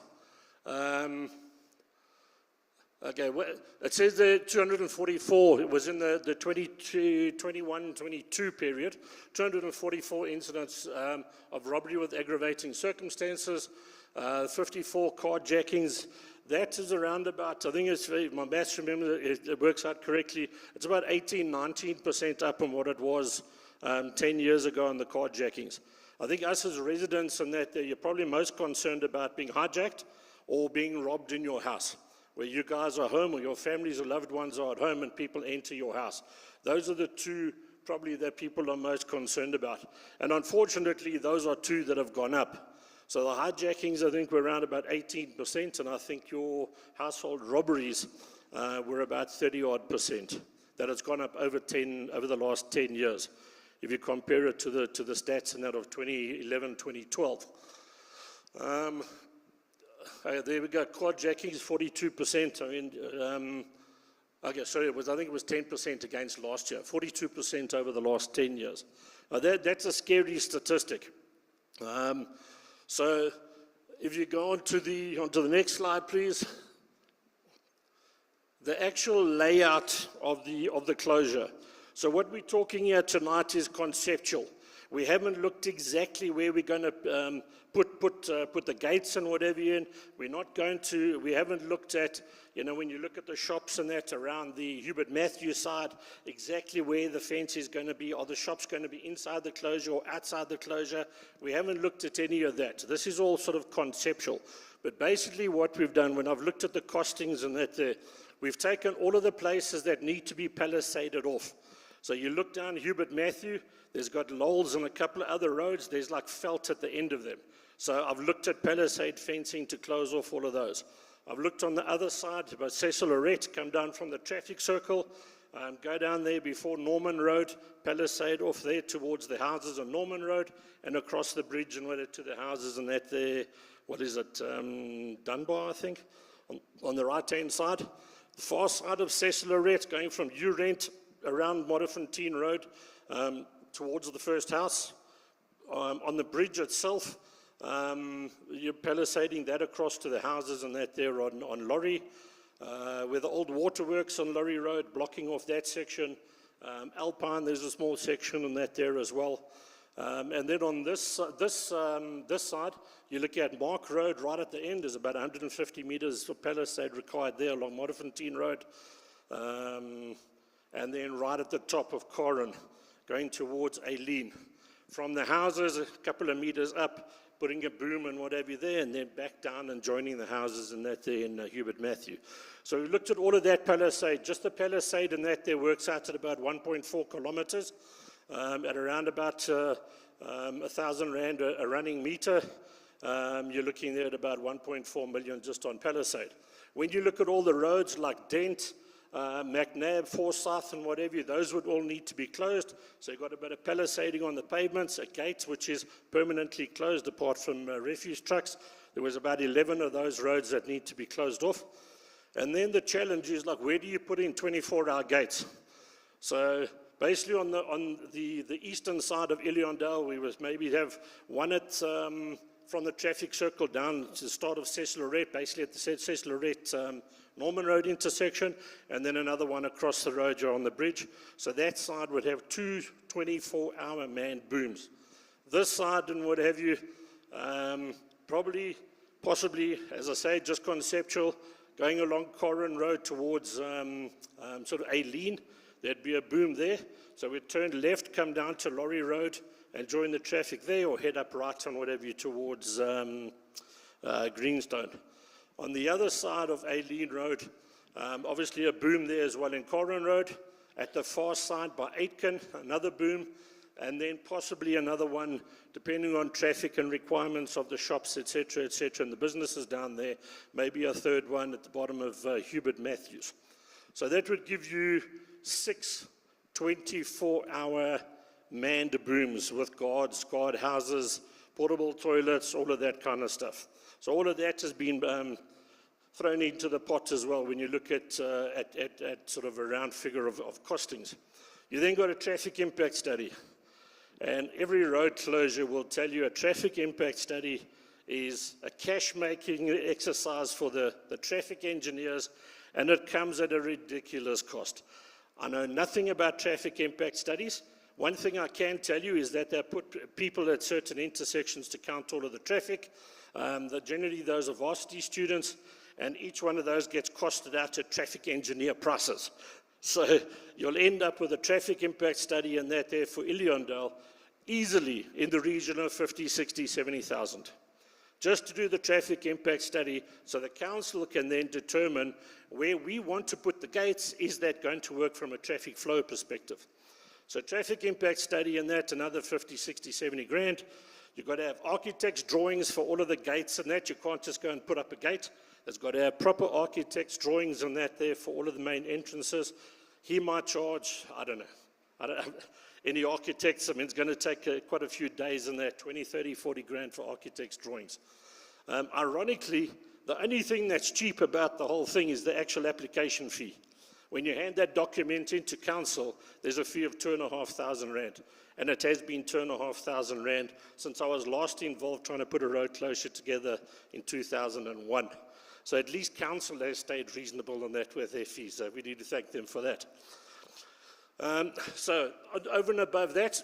Okay, well, it says the 244, it was in the 21-22 period, 244 incidents of robbery with aggravating circumstances, 54 carjackings. That is around about, I think it's, my maths remember, it works out correctly, it's about 18-19% up on what it was 10 years ago on the carjackings. I think us as residents and that, you're probably most concerned about being hijacked or being robbed in your house, where you guys are home or your families or loved ones are at home and people enter your house. Those are the two probably that people are most concerned about. And unfortunately, those are two that have gone up. So the hijackings, I think, were around about 18%, and I think your household robberies were about 30-odd%. That has gone up over the last 10 years, if you compare it to the stats in that of 2011, 2012. There we go. Carjackings, 42%. I mean, okay, sorry, I think it was 10% against last year. 42% over the last 10 years. Now that's a scary statistic. So if you go onto the next slide, please. The actual layout of the closure. So what we're talking here tonight is conceptual. We haven't looked exactly where we're going to put the gates and whatever in. We haven't looked at, when you look at the shops and that around the Hubert Matthews side, exactly where the fence is going to be. Are the shops going to be inside the closure or outside the closure? We haven't looked at any of that. This is all sort of conceptual. But basically what we've done, when I've looked at the costings and that there, we've taken all of the places that need to be palisaded off. So you look down Hubert Matthew, there's got Lowell's and a couple of other roads, there's like felt at the end of them. So I've looked at palisade fencing to close off all of those. I've looked on the other side, about Cecil Lorette, come down from the traffic circle, go down there before Norman Road, palisade off there towards the houses on Norman Road, and across the bridge and whether to the houses and that there, what is it, Dunbar, I think, on the right-hand side. The far side of Cecil Lorette, going from Urent around Modderfontein Road towards the first house. On the bridge itself, you're palisading that across to the houses and that there on Laurie. With the old waterworks on Laurie Road, blocking off that section. Alpine, there's a small section on that there as well. And then on this side, you look at Mark Road right at the end. There's about 150 meters of palisade required there along Modderfontein Road. And then right at the top of Corin, going towards Aileen. From the houses, a couple of meters up, putting a boom and whatever there, and then back down and joining the houses and that there in Hubert Matthew. So we looked at all of that palisade. Just the palisade and that there works out at about 1.4 kilometers, at around about 1,000 Rand a running meter. You're looking there at about 1.4 million just on palisade. When you look at all the roads like Dent, McNabb, Forsyth and whatever, those would all need to be closed. So you've got a bit of palisading on the pavements, a gate which is permanently closed apart from refuse trucks. There was about 11 of those roads that need to be closed off. And then the challenge is, like, where do you put in 24-hour gates? So basically on the eastern side of Illiondale, we would maybe have one at from the traffic circle down to the start of Cecil Lorette, basically at the Cecil Lorette Norman Road intersection, and then another one across the road on the bridge. So that side would have two 24-hour manned booms. This side and what have you, possibly, as I say, just conceptual, going along Corin Road towards sort of Aileen, there'd be a boom there. So we'd turn left, come down to Laurie Road and join the traffic there, or head up right on whatever you towards Greenstone. On the other side of Aileen Road, obviously a boom there as well in Corin Road. At the far side by Aitken, another boom, and then possibly another one, depending on traffic and requirements of the shops, etc., and the businesses down there, maybe a third one at the bottom of Hubert Matthews. So that would give you 6 24-hour manned brooms with guards, guard houses, portable toilets, all of that kind of stuff. So all of that has been thrown into the pot as well when you look at sort of a round figure of costings. You then got a traffic impact study. And every road closure will tell you a traffic impact study is a cash-making exercise for the traffic engineers, and it comes at a ridiculous cost. I know nothing about traffic impact studies. One thing I can tell you is that they put people at certain intersections to count all of the traffic. Generally, those are varsity students, and each one of those gets costed out at traffic engineer prices. So you'll end up with a traffic impact study and that there for Illiondale easily in the region of 50, 60, 70,000. Just to do the traffic impact study so the council can then determine where we want to put the gates. Is that going to work from a traffic flow perspective? So traffic impact study and that, another 50, 60, 70 grand. You've got to have architects' drawings for all of the gates and that. You can't just go and put up a gate. There's got to have proper architects' drawings and that there for all of the main entrances. He might charge, I don't know, any architects, I mean, it's going to take quite a few days in that, 20, 30, 40 grand for architects' drawings. Ironically, the only thing that's cheap about the whole thing is the actual application fee. When you hand that document into council, there's a fee of 2,500 rand. And it has been 2,500 rand since I was last involved trying to put a road closure together in 2001. So at least council has stayed reasonable on that with their fees. So we need to thank them for that. So over and above that,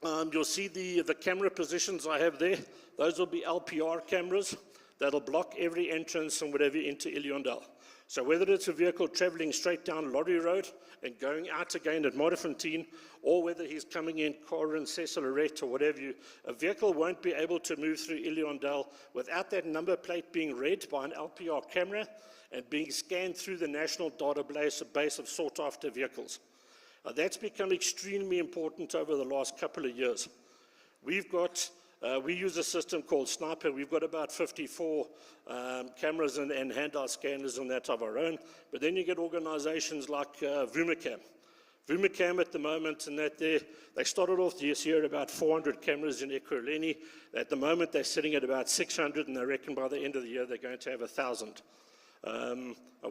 you'll see the camera positions I have there. Those will be LPR cameras that'll block every entrance and whatever into Illiondale. So whether it's a vehicle traveling straight down Lorry Road and going out again at Modderfontein, or whether he's coming in Corin, Cecil Lorette or whatever, a vehicle won't be able to move through Illiondale without that number plate being read by an LPR camera and being scanned through the national database of sought-after vehicles. That's become extremely important over the last couple of years. We've got, we use a system called Sniper. We've got about 54 cameras and handheld scanners on that of our own. But then you get organizations like Vumacam. Vumacam at the moment, and that they started off this year at about 400 cameras in Ekurhuleni. At the moment, they're sitting at about 600, and they reckon by the end of the year, they're going to have 1,000.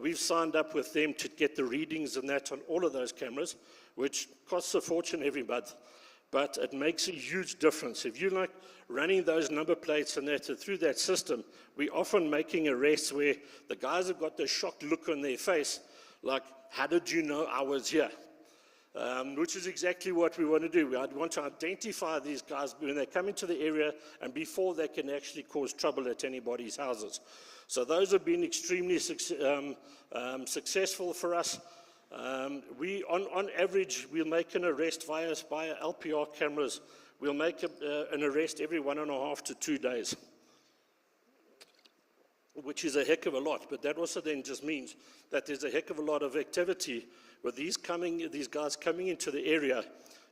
We've signed up with them to get the readings and that on all of those cameras, which costs a fortune every month. But it makes a huge difference. If you like running those number plates and that through that system, we're often making arrests where the guys have got this shocked look on their face, like, how did you know I was here? Which is exactly what we want to do. We want to identify these guys when they come into the area and before they can actually cause trouble at anybody's houses. So those have been extremely successful for us. On average, we'll make an arrest via LPR cameras. We'll make an arrest every 1.5 to 2 days, which is a heck of a lot. But that also then just means that there's a heck of a lot of activity with these guys coming into the area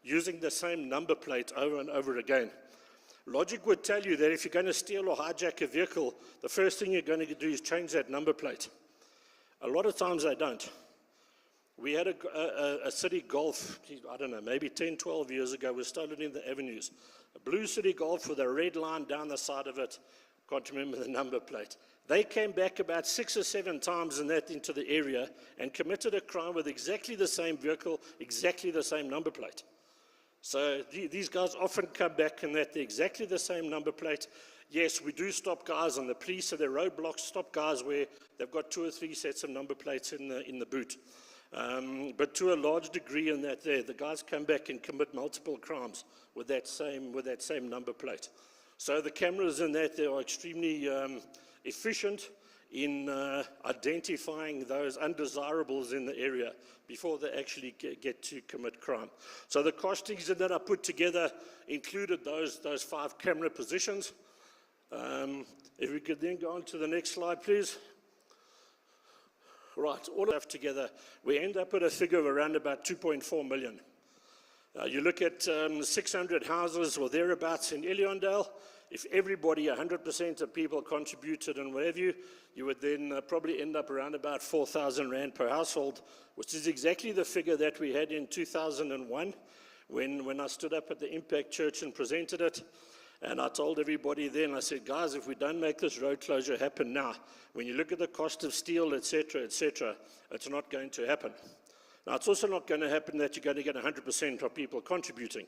using the same number plate over and over again. Logic would tell you that if you're going to steal or hijack a vehicle, the first thing you're going to do is change that number plate. A lot of times they don't. We had a City Golf, I don't know, maybe 10, 12 years ago, was stolen in the avenues. A blue City Golf with a red line down the side of it. Can't remember the number plate. They came back about 6 or 7 times in that into the area and committed a crime with exactly the same vehicle, exactly the same number plate. So these guys often come back and that they're exactly the same number plate. Yes, we do stop guys on the police, so their roadblocks stop guys where they've got 2 or 3 sets of number plates in the boot. But to a large degree in that the guys come back and commit multiple crimes with that same number plate. So the cameras in that, they are extremely efficient in identifying those undesirables in the area before they actually get to commit crime. So the costings that I put together included those 5 camera positions. If we could then go on to the next slide, please. Right, all of that together, we end up with a figure of around about 2.4 million. You look at 600 houses or thereabouts in Illiondale. If everybody, 100% of people contributed and what have you, you would then probably end up around about 4,000 Rand per household, which is exactly the figure that we had in 2001 when I stood up at the Impact Church and presented it. And I told everybody then, I said, guys, if we don't make this road closure happen now, when you look at the cost of steel, et cetera, it's not going to happen. Now, it's also not going to happen that you're going to get 100% of people contributing.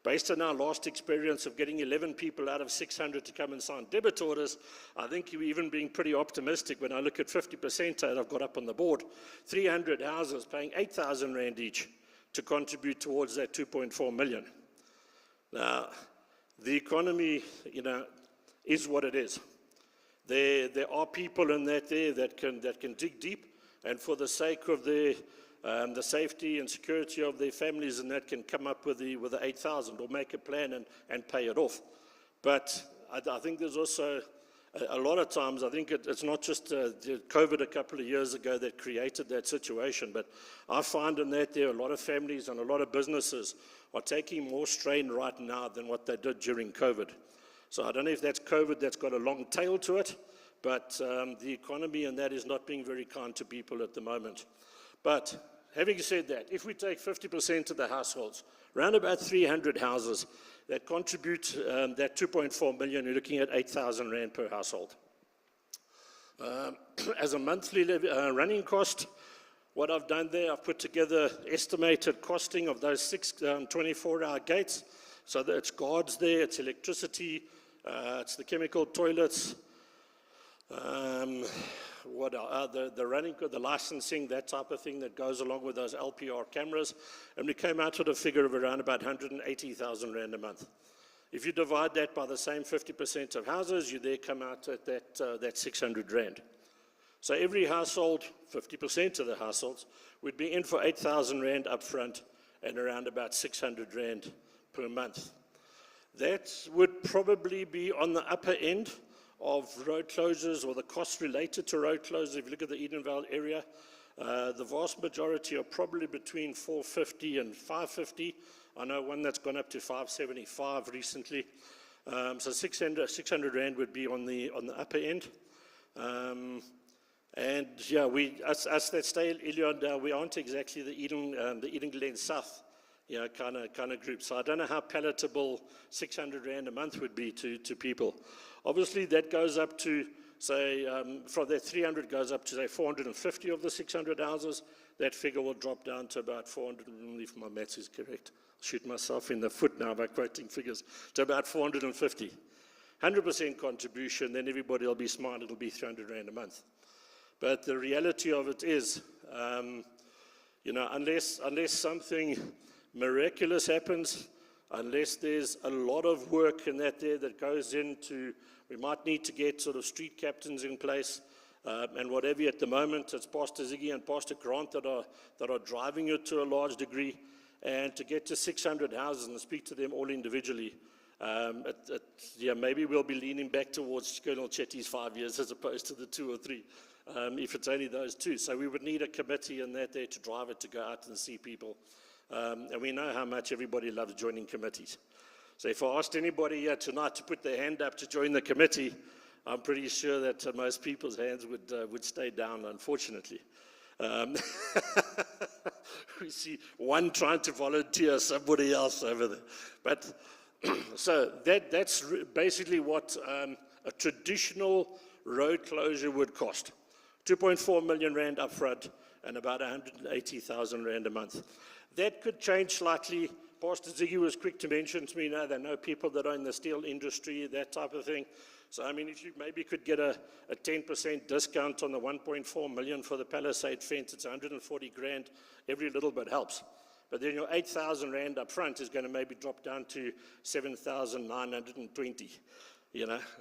Based on our last experience of getting 11 people out of 600 to come and sign debit orders, I think you're even being pretty optimistic when I look at 50% that I've got up on the board. 300 houses paying 8,000 Rand each to contribute towards that 2.4 million. Now, the economy, is what it is. There are people in that there that can dig deep, and for the sake of the safety and security of their families, and that can come up with the 8,000 or make a plan and pay it off. But I think there's also a lot of times, I think it's not just COVID a couple of years ago that created that situation, but I find in that there are a lot of families and a lot of businesses are taking more strain right now than what they did during COVID. So I don't know if that's COVID that's got a long tail to it, but the economy and that is not being very kind to people at the moment. But having said that, if we take 50% of the households, around about 300 houses that contribute that 2.4 million, you're looking at 8,000 Rand per household. As a monthly running cost, what I've done there, I've put together estimated costing of those 6 24-hour gates. So that it's guards there, it's electricity, it's the chemical toilets, what the running, the licensing, that type of thing that goes along with those LPR cameras, and we came out with a figure of around about 180,000 Rand a month. If you divide that by the same 50% of houses, you there come out at that 600 Rand. So every household, 50% of the households, would be in for 8,000 Rand up front and around about 600 Rand per month. That would probably be on the upper end of road closures or the costs related to road closures. If you look at the Illiondale area, the vast majority are probably between 450 and 550. I know one that's gone up to 575 recently. So 600 Rand would be on the upper end. And yeah, us that stay in Illiondale, we aren't exactly the Eden Glen South, kind of group. So I don't know how palatable 600 Rand a month would be to people. Obviously, that goes up to, say, from that 300 goes up to, say, 450 of the 600 houses. That figure will drop down to about 400, if my maths is correct. I'll shoot myself in the foot now by quoting figures, to about 450. 100% contribution, then everybody will be smart, it'll be 300 Rand a month. But the reality of it is, unless something miraculous happens, unless there's a lot of work in that goes into, we might need to get sort of street captains in place, and whatever. At the moment, it's Pastor Ziggy and Pastor Grant that are driving it to a large degree, and to get to 600 houses and speak to them all individually. Maybe we'll be leaning back towards Colonel Chetty's 5 years as opposed to the 2 or 3. If it's only those 2. So we would need a committee in that there to drive it, to go out and see people. And we know how much everybody loves joining committees. So if I asked anybody here tonight to put their hand up to join the committee, I'm pretty sure that most people's hands would stay down, unfortunately. We see one trying to volunteer, somebody else over there. But so that's basically what a traditional road closure would cost. 2.4 million Rand up front and about 180,000 Rand a month. That could change slightly. Pastor Ziggy was quick to mention to me, they know people that are in the steel industry, that type of thing. So, I mean, if you maybe could get a 10% discount on the 1.4 million for the Palisade fence, it's 140 grand. Every little bit helps. But then your 8,000 Rand up front is going to maybe drop down to 7,920.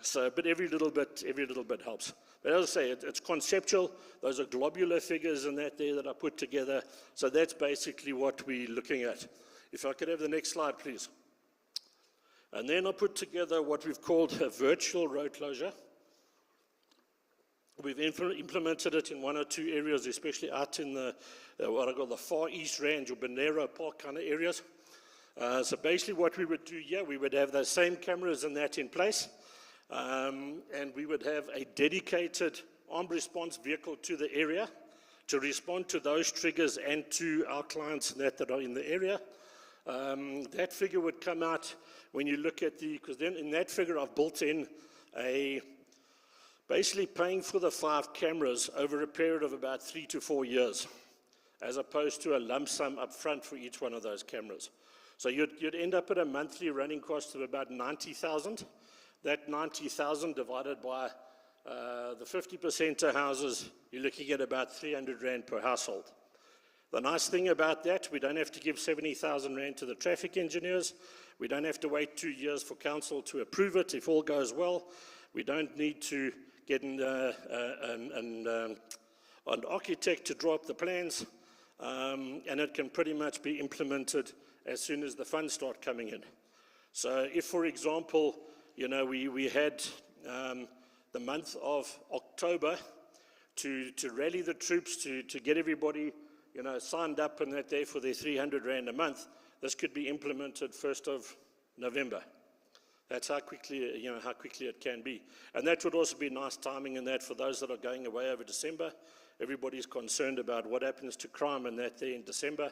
So, but every little bit helps. But as I say, it's conceptual. Those are globular figures in that there that I put together. So that's basically what we're looking at. If I could have the next slide, please. And then I put together what we've called a virtual road closure. We've implemented it in 1 or 2 areas, especially out in what I call the far east range or Bonero Park kind of areas. So basically what we would do here, we would have those same cameras and that in place, and we would have a dedicated armed response vehicle to the area to respond to those triggers and to our clients that are in the area. That figure would come out when you look at because then in that figure I've built in basically paying for the 5 cameras over a period of about 3 to 4 years, as opposed to a lump sum up front for each one of those cameras. So you'd end up at a monthly running cost of about 90,000. That 90,000 divided by the 50% houses, you're looking at about 300 Rand per household. The nice thing about that, we don't have to give 70,000 Rand to the traffic engineers. We don't have to wait 2 years for council to approve it if all goes well. We don't need to get an architect to draw up the plans, and it can pretty much be implemented as soon as the funds start coming in. So if, for example, we had the month of October to rally the troops, to get everybody, signed up and that day for their 300 Rand a month, this could be implemented 1st of November. That's how quickly it can be. And that would also be nice timing in that for those that are going away over December. Everybody's concerned about what happens to crime and that there in December.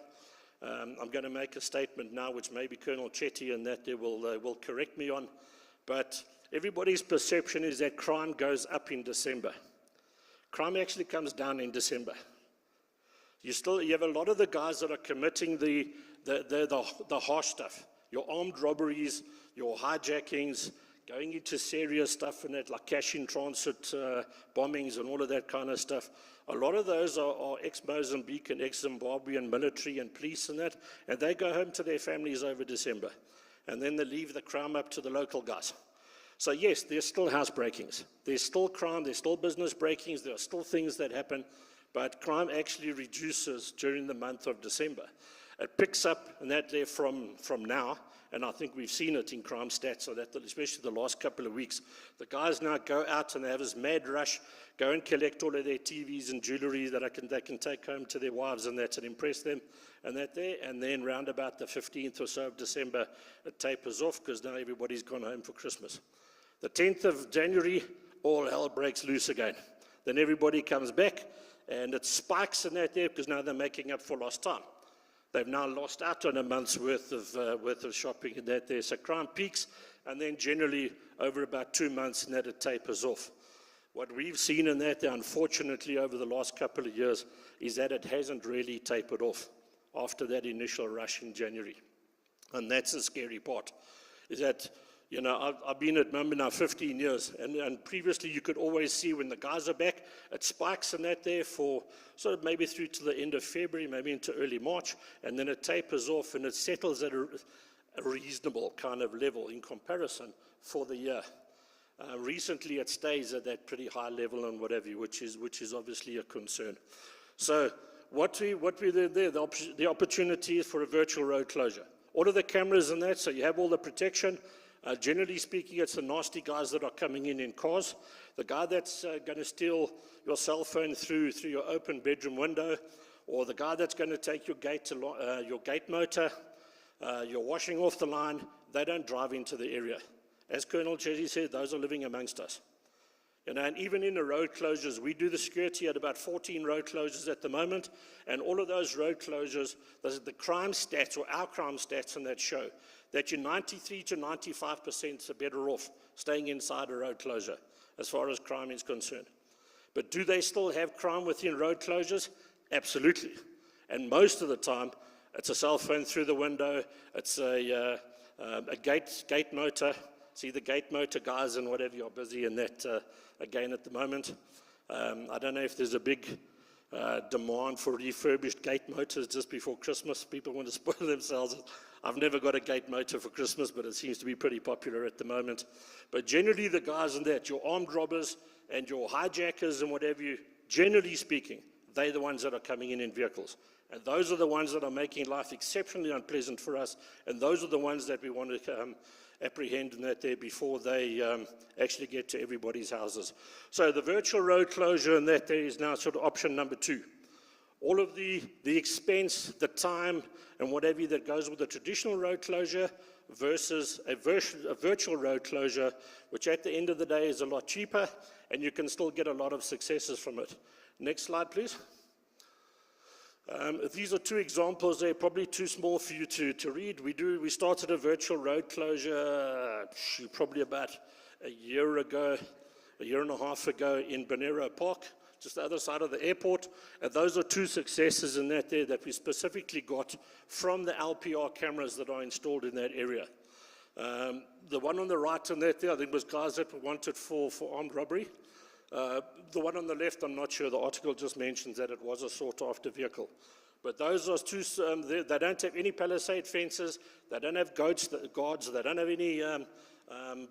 I'm going to make a statement now, which maybe Colonel Chetty and that there will correct me on. But everybody's perception is that crime goes up in December. Crime actually comes down in December. You have a lot of the guys that are committing the harsh stuff, your armed robberies, your hijackings, going into serious stuff and that, like cash in transit bombings and all of that kind of stuff. A lot of those are ex-Mozambique and ex-Zimbabwean military and police and that, and they go home to their families over December. And then they leave the crime up to the local guys. So yes, there's still house breakings. There's still crime, there's still business breakings, there are still things that happen, but crime actually reduces during the month of December. It picks up and that there from now, and I think we've seen it in crime stats, so that especially the last couple of weeks, the guys now go out and they have this mad rush, go and collect all of their TVs and jewelry that they can take home to their wives and that and impress them, and that there, and then round about the 15th or so of December, it tapers off because now everybody's gone home for Christmas. The 10th of January, all hell breaks loose again. Then everybody comes back, and it spikes in that there because now they're making up for lost time. They've now lost out on a month's worth of shopping in that there. So crime peaks, and then generally over about 2 months, and that it tapers off. What we've seen in that, unfortunately, over the last couple of years, is that it hasn't really tapered off after that initial rush in January. And that's the scary part, is that, I've been at Mumba now 15 years, and previously you could always see when the guys are back, it spikes in that there for sort of maybe through to the end of February, maybe into early March, and then it tapers off and it settles at a reasonable kind of level in comparison for the year. Recently it stays at that pretty high level and whatever, which is obviously a concern. So what we did there, the opportunity is for a virtual road closure. All of the cameras and that, so you have all the protection. Generally speaking, it's the nasty guys that are coming in cars. The guy that's going to steal your cell phone through your open bedroom window, or the guy that's going to take your gate motor, your washing off the line, they don't drive into the area. As Colonel Chetty said, those are living amongst us. And even in the road closures, we do the security at about 14 road closures at the moment, and all of those road closures, the crime stats or our crime stats in that show, that you're 93 to 95% are better off staying inside a road closure as far as crime is concerned. But do they still have crime within road closures? Absolutely. And most of the time, it's a cell phone through the window, it's a gate motor. See, the gate motor guys and whatever are busy in that again at the moment. I don't know if there's a big demand for refurbished gate motors just before Christmas. People want to spoil themselves. I've never got a gate motor for Christmas, but it seems to be pretty popular at the moment. But generally the guys in that, your armed robbers and your hijackers and whatever generally speaking, they're the ones that are coming in vehicles. And those are the ones that are making life exceptionally unpleasant for us, and those are the ones that we want to apprehend in that there before they actually get to everybody's houses. So the virtual road closure and that there is now sort of option number 2. all of the expense, the time, and whatever that goes with a traditional road closure versus a virtual road closure, which at the end of the day is a lot cheaper, and you can still get a lot of successes from it. Next slide, please. These are two examples. They're probably too small for you to read. We started a virtual road closure probably about a year and a half ago in Bonero Park, just the other side of the airport. And those are two successes in that there that we specifically got from the LPR cameras that are installed in that area. The one on the right on that there, I think, was guys that were wanted for armed robbery. The one on the left, I'm not sure. The article just mentions that it was a sought-after vehicle. But those are two, they don't have any palisade fences, they don't have guards, they don't have any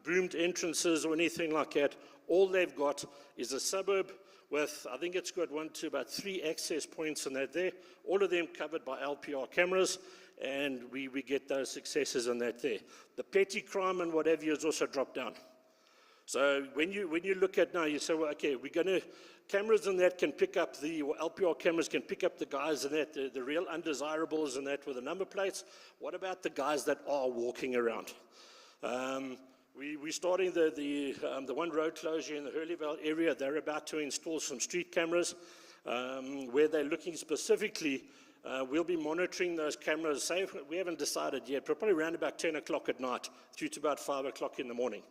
boomed entrances or anything like that. All they've got is a suburb with, I think it's got 1 to about 3 access points in that there, all of them covered by LPR cameras, and we get those successes in that there. The petty crime and whatever has also dropped down. So when you look at now, you say, well, okay, we're going to, cameras and that can pick up or LPR cameras can pick up the guys and that, the real undesirables and that with the number plates. What about the guys that are walking around? We're starting the one road closure in the Hurleyvale area. They're about to install some street cameras where they're looking specifically. We'll be monitoring those cameras. Say we haven't decided yet, but probably around about 10 o'clock at night through to about 5 o'clock in the morning.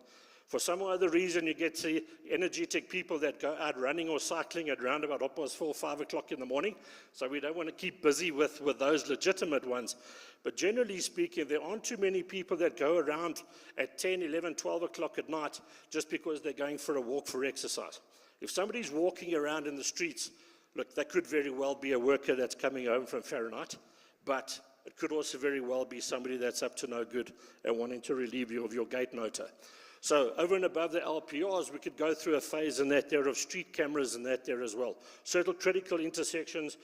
For some other reason, you get the energetic people that go out running or cycling at around about 4, 5 o'clock in the morning. So we don't want to keep busy with those legitimate ones. But generally speaking, there aren't too many people that go around at 10, 11, 12 o'clock at night just because they're going for a walk for exercise. If somebody's walking around in the streets, look, that could very well be a worker that's coming home from Fahrenheit, but it could also very well be somebody that's up to no good and wanting to relieve you of your gate nota. So over and above the LPRs, we could go through a phase in that there of street cameras and that there as well. Certain critical intersections,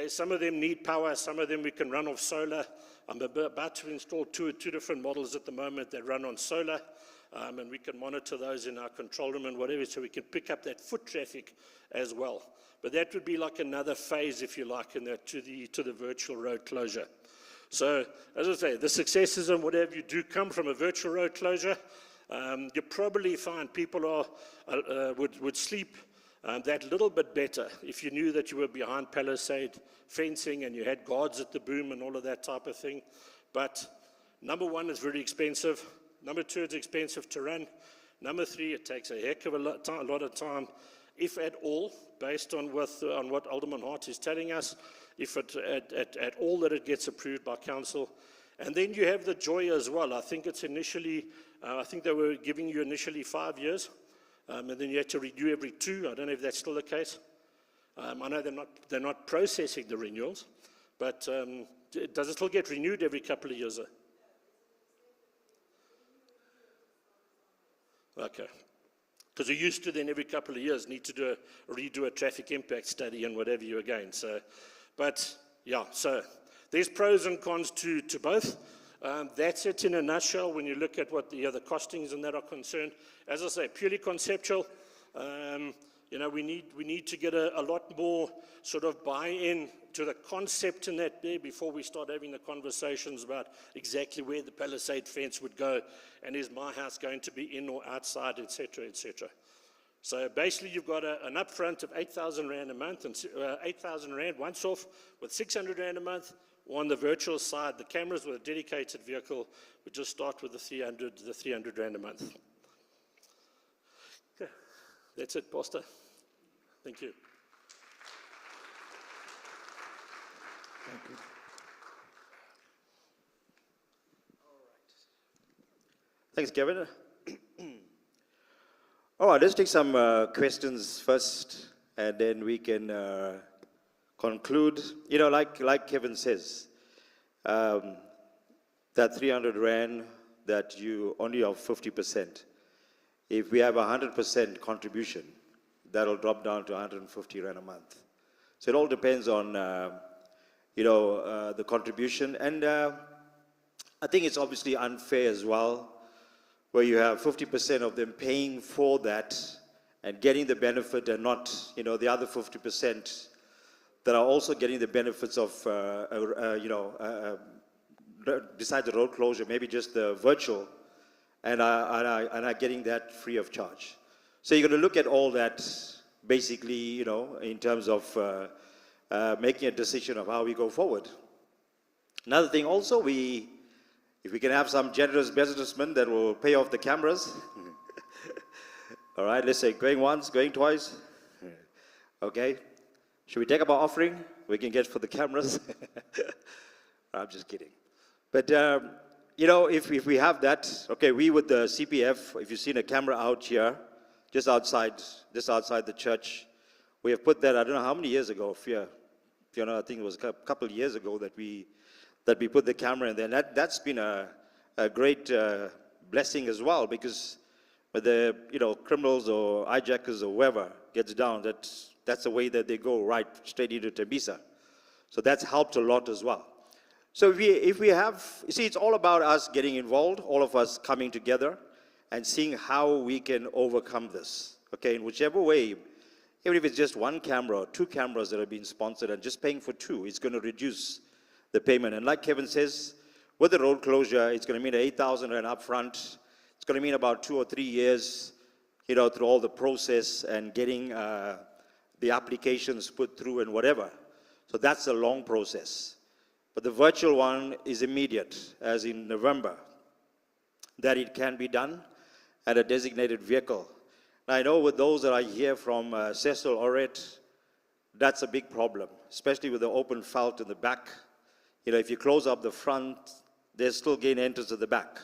some of them need power, some of them we can run off solar. I'm about to install two different models at the moment that run on solar, and we can monitor those in our control room and whatever, so we can pick up that foot traffic as well. But that would be like another phase, if you like, in that to the virtual road closure. So, as I say, the successes and whatever you do come from a virtual road closure. You probably find people would sleep that little bit better if you knew that you were behind palisade fencing and you had guards at the boom and all of that type of thing. But number one, it's very expensive. Number two, it's expensive to run. Number three, it takes a heck of a lot of time, if at all, based on what Alderman Hart is telling us, if at all that it gets approved by council. And then you have the joy as well. I think it's initially, I think they were giving you initially 5 years, and then you had to renew every 2. I don't know if that's still the case. I know they're not processing the renewals, but does it still get renewed every couple of years? Okay. Because you used to then every couple of years need to redo a traffic impact study and whatever you again. So, but yeah, so there's pros and cons to both. That's it in a nutshell when you look at what the other costings and that are concerned. As I say, purely conceptual. We need to get a lot more sort of buy-in to the concept in that there before we start having the conversations about exactly where the palisade fence would go and is my house going to be in or outside, etc., etc. So basically you've got an upfront of 8,000 Rand a month and 8,000 Rand once off with 600 Rand a month. Or on the virtual side, the cameras with a dedicated vehicle would just start with the 300 Rand a month. Okay. That's it, Pastor. Thank you. Thank you. Thanks, Kevin. All right, let's take some questions first, and then we can conclude. You know, like Kevin says, that 300 Rand that you only have 50%. If we have 100% contribution, that'll drop down to 150 Rand a month. So it all depends on, the contribution. And I think it's obviously unfair as well, where you have 50% of them paying for that and getting the benefit and not, the other 50% that are also getting the benefits of, besides the road closure, maybe just the virtual, and are getting that free of charge. So you're going to look at all that, basically, in terms of making a decision of how we go forward. Another thing also, if we can have some generous businessmen that will pay off the cameras. All right, let's say going once, going twice. Okay, should we take up our offering? We can get for the cameras. I'm just kidding. But, if we have that, okay, we with the CPF, if you've seen a camera out here, just outside the church, we have put that, I don't know how many years ago, I think it was a couple of years ago that we put the camera in there. And that's been a great blessing as well, because when the criminals or hijackers or whoever gets down, that's the way that they go, right straight into Tembisa. So that's helped a lot as well. So if we have, you see, it's all about us getting involved, all of us coming together and seeing how we can overcome this. Okay, in whichever way, even if it's just one camera or two cameras that are being sponsored and just paying for two, it's going to reduce the payment. And like Kevin says, with the road closure, it's going to mean 8,000 rand up front. It's going to mean about 2 or 3 years, through all the process and getting the applications put through and whatever. So that's a long process. But the virtual one is immediate, as in November, that it can be done at a designated vehicle. Now, I know with those that I hear from Cecil Oret, that's a big problem, especially with the open felt in the back. If you close up the front, there's still gain entrance at the back.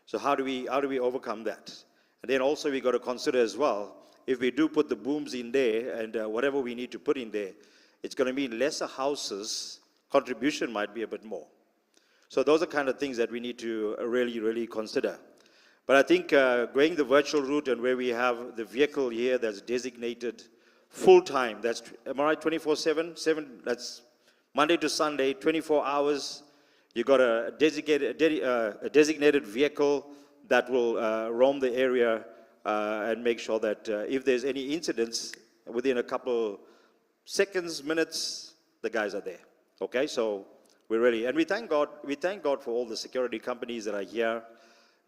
So how do we overcome that? And then also we got to consider as well, if we do put the booms in there and whatever we need to put in there, it's going to mean lesser houses. Contribution might be a bit more. So those are kind of things that we need to really, really consider. But I think going the virtual route and where we have the vehicle here that's designated full-time, that's, am I right, 24/7? That's Monday to Sunday, 24 hours. You got a designated vehicle that will roam the area and make sure that if there's any incidents, within a couple seconds, minutes, the guys are there. Okay, so we thank God for all the security companies that are here,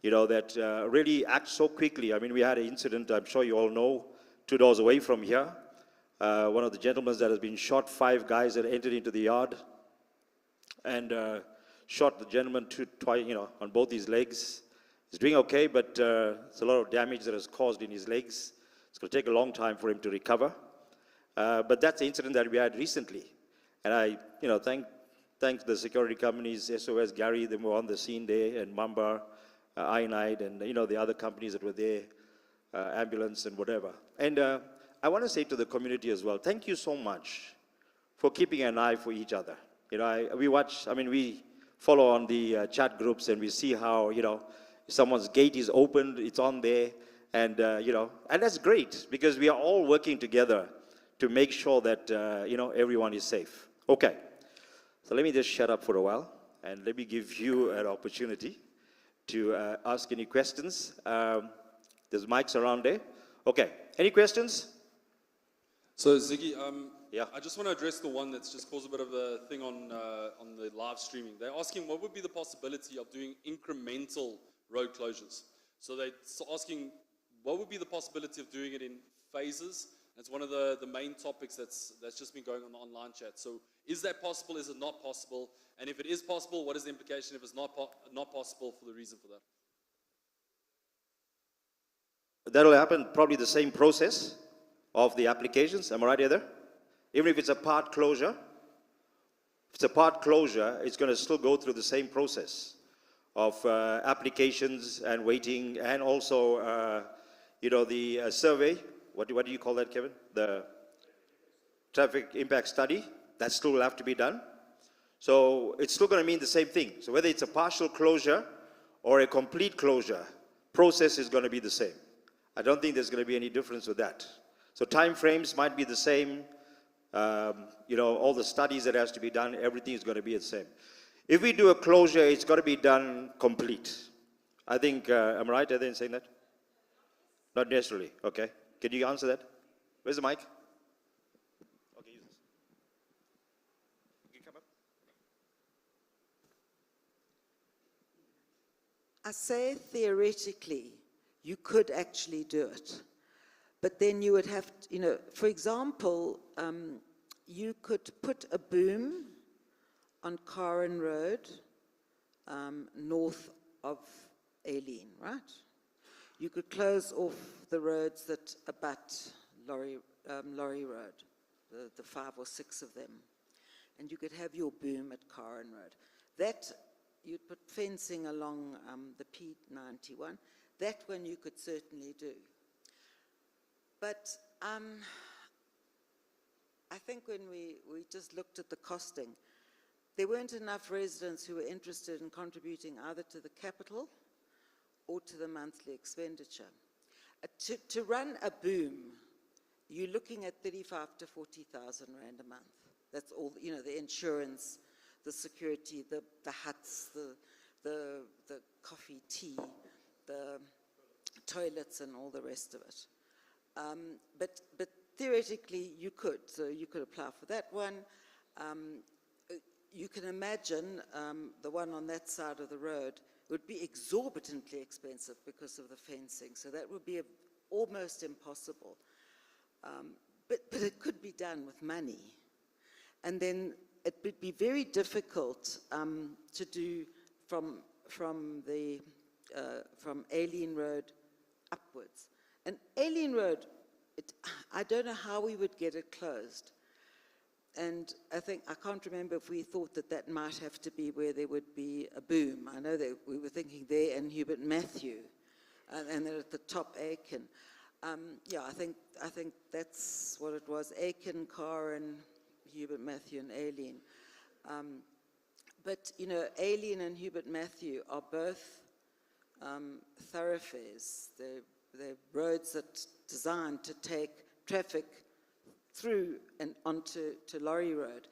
that really act so quickly. I mean, we had an incident, I'm sure you all know, 2 doors away from here. One of the gentlemen that has been shot, 5 guys that entered into the yard and shot the gentleman twice, on both his legs. He's doing okay, but it's a lot of damage that is caused in his legs. It's going to take a long time for him to recover. But that's the incident that we had recently. And I, thank the security companies, SOS, Gary, they were on the scene there, and Mamba, Ionide, and, the other companies that were there, ambulance and whatever. And I want to say to the community as well, thank you so much for keeping an eye for each other. We follow on the chat groups and we see how, someone's gate is opened, it's on there, and, and that's great because we are all working together to make sure that, everyone is safe. Okay, so let me just shut up for a while and let me give you an opportunity to ask any questions. There's mics around there. Okay, any questions? So Ziggy, Yeah. I just want to address the one that's just caused a bit of a thing on the live streaming. They're asking what would be the possibility of doing incremental road closures. So they're asking what would be the possibility of doing it in phases. It's one of the main topics that's just been going on the online chat. So is that possible? Is it not possible? And if it is possible, what is the implication if it's not possible for the reason for that? That'll happen probably the same process of the applications. Am I right, Heather? Even if it's a part closure, it's going to still go through the same process of applications and waiting, and also, the survey. What do you call that, Kevin? The traffic impact study. That still will have to be done. So it's still going to mean the same thing. So whether it's a partial closure or a complete closure, process is going to be the same. I don't think there's going to be any difference with that. So time frames might be the same. All the studies that has to be done, everything is going to be the same. If we do a closure, it's got to be done complete. I think, am I right in saying that? Not necessarily, okay. Can you answer that? Where's the mic? Okay, use this. I say theoretically, you could actually do it. But then you would have, for example, you could put a boom on Karen Road, north of Aileen, right? You could close off the roads that abut Laurie Road, the 5 or 6 of them. And you could have your boom at Karen Road. That, you'd put fencing along the P91. That one you could certainly do. But I think when we just looked at the costing, there weren't enough residents who were interested in contributing either to the capital or to the monthly expenditure. To run a boom, you're looking at 35 to 40,000 rand a month. That's all, the insurance, the security, the huts, the coffee, tea, the toilets, and all the rest of it. But theoretically, you could. So you could apply for that one. You can imagine the one on that side of the road would be exorbitantly expensive because of the fencing. So that would be almost impossible. But it could be done with money. And then it would be very difficult to do from Aileen Road upwards. And Aileen Road, I don't know how we would get it closed. And I can't remember if we thought that might have to be where there would be a boom. I know that we were thinking there and Hubert Matthew, and then at the top Aiken. I think that's what it was, Aiken, Karen, Hubert Matthew, and Aileen. But, Aileen and Hubert Matthew are both thoroughfares. They're roads that are designed to take traffic through and onto Laurie Road.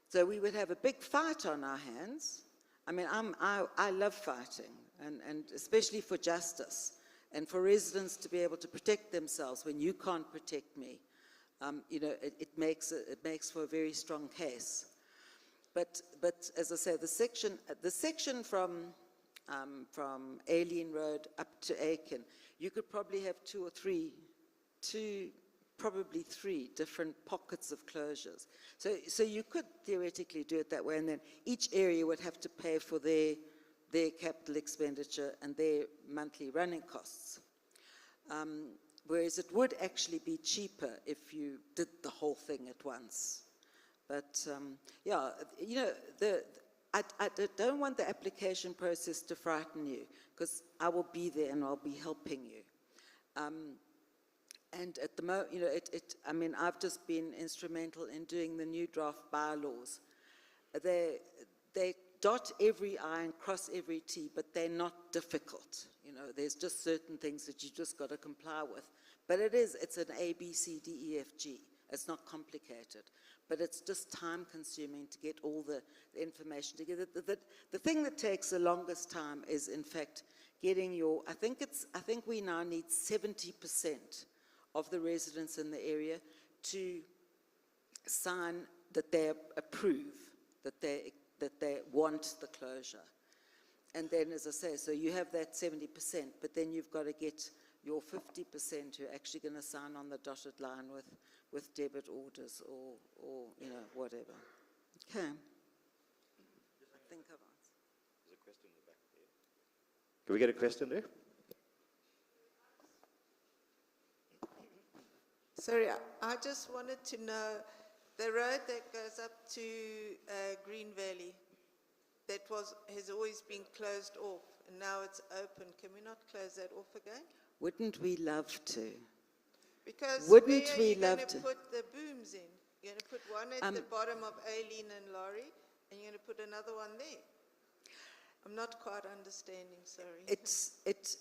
So we would have a big fight on our hands. I mean, I love fighting, and especially for justice, and for residents to be able to protect themselves when you can't protect me. It makes for a very strong case. But as I say, the section from Aileen Road up to Aiken, you could probably have probably three different pockets of closures. So you could theoretically do it that way, and then each area would have to pay for their capital expenditure and their monthly running costs. Whereas it would actually be cheaper if you did the whole thing at once. But I don't want the application process to frighten you, because I will be there and I'll be helping you. And at the moment, I've just been instrumental in doing the new draft bylaws. They dot every I and cross every T, but they're not difficult. There's just certain things that you just got to comply with. But it's an A, B, C, D, E, F, G. It's not complicated, but it's just time consuming to get all the information together. The thing that takes the longest time is, in fact, getting I think we now need 70% of the residents in the area to sign that they approve, that they want the closure. And then, as I say, so you have that 70%, but then you've got to get your 50% who are actually going to sign on the dotted line with debit orders or whatever. Okay. I think I've answered. There's a question in the back there. Can we get a question there? Sorry, I just wanted to know, the road that goes up to Green Valley, that has always been closed off, and now it's open. Can we not close that off again? Wouldn't we love to? Because Wouldn't where we are you love going to? to put the booms in? You're going to put one at the bottom of Aileen and Laurie, and you're going to put another one there. I'm not quite understanding, sorry. But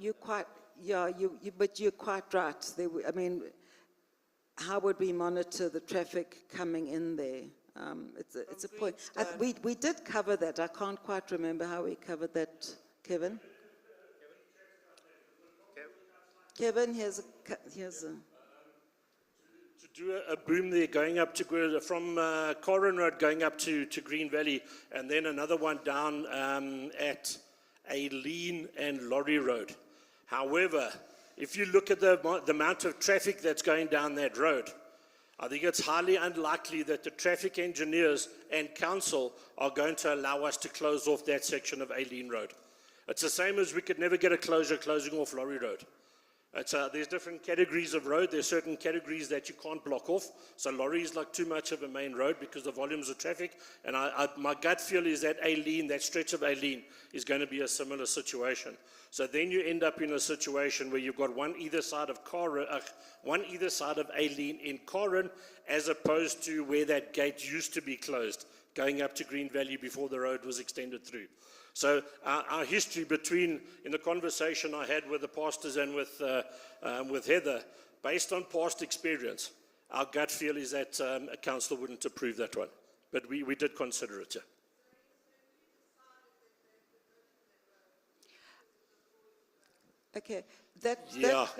you're quite right. How would we monitor the traffic coming in there? It's a point. We did cover that. I can't quite remember how we covered that, Kevin. Kevin, here's a. To do a boom there going up to, from Corin Road going up to Green Valley, and then another one down at Aileen and Lorry Road. However, if you look at the amount of traffic that's going down that road, I think it's highly unlikely that the traffic engineers and council are going to allow us to close off that section of Aileen Road. It's the same as we could never get a closure closing off Lorry Road. There's different categories of road. There's certain categories that you can't block off. So Lorry is like too much of a main road because the volumes of traffic. And my gut feel is that Aileen, that stretch of Aileen, is going to be a similar situation. So then you end up in a situation where you've got one either side of Aileen in Corin, as opposed to where that gate used to be closed, going up to Green Valley before the road was extended through. So our history in the conversation I had with the pastors and with Heather, based on past experience, our gut feel is that a council wouldn't approve that one. But we did consider it, yeah. Okay,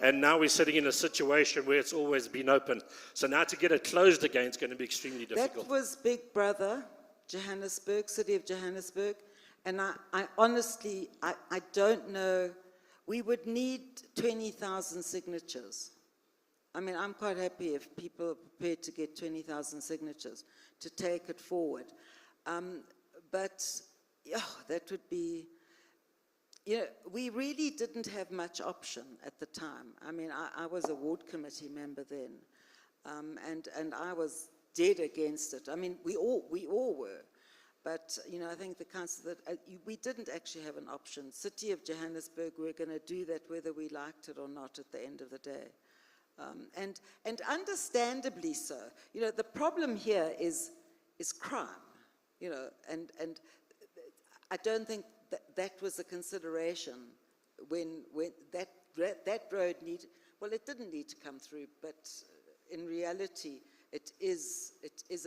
And now we're sitting in a situation where it's always been open. So now to get it closed again is going to be extremely difficult. that was Big Brother, Johannesburg, City of Johannesburg. And I honestly, I don't know, we would need 20,000 signatures. I mean, I'm quite happy if people are prepared to get 20,000 signatures to take it forward. But yeah, that would be, we really didn't have much option at the time. I mean, I was a ward committee member then, and I was dead against it. I mean, we all were. But, I think the council, that we didn't actually have an option. City of Johannesburg, we're going to do that whether we liked it or not at the end of the day. And understandably so. The problem here is crime, and I don't think that was a consideration when that road needed, well, it didn't need to come through, but in reality, it is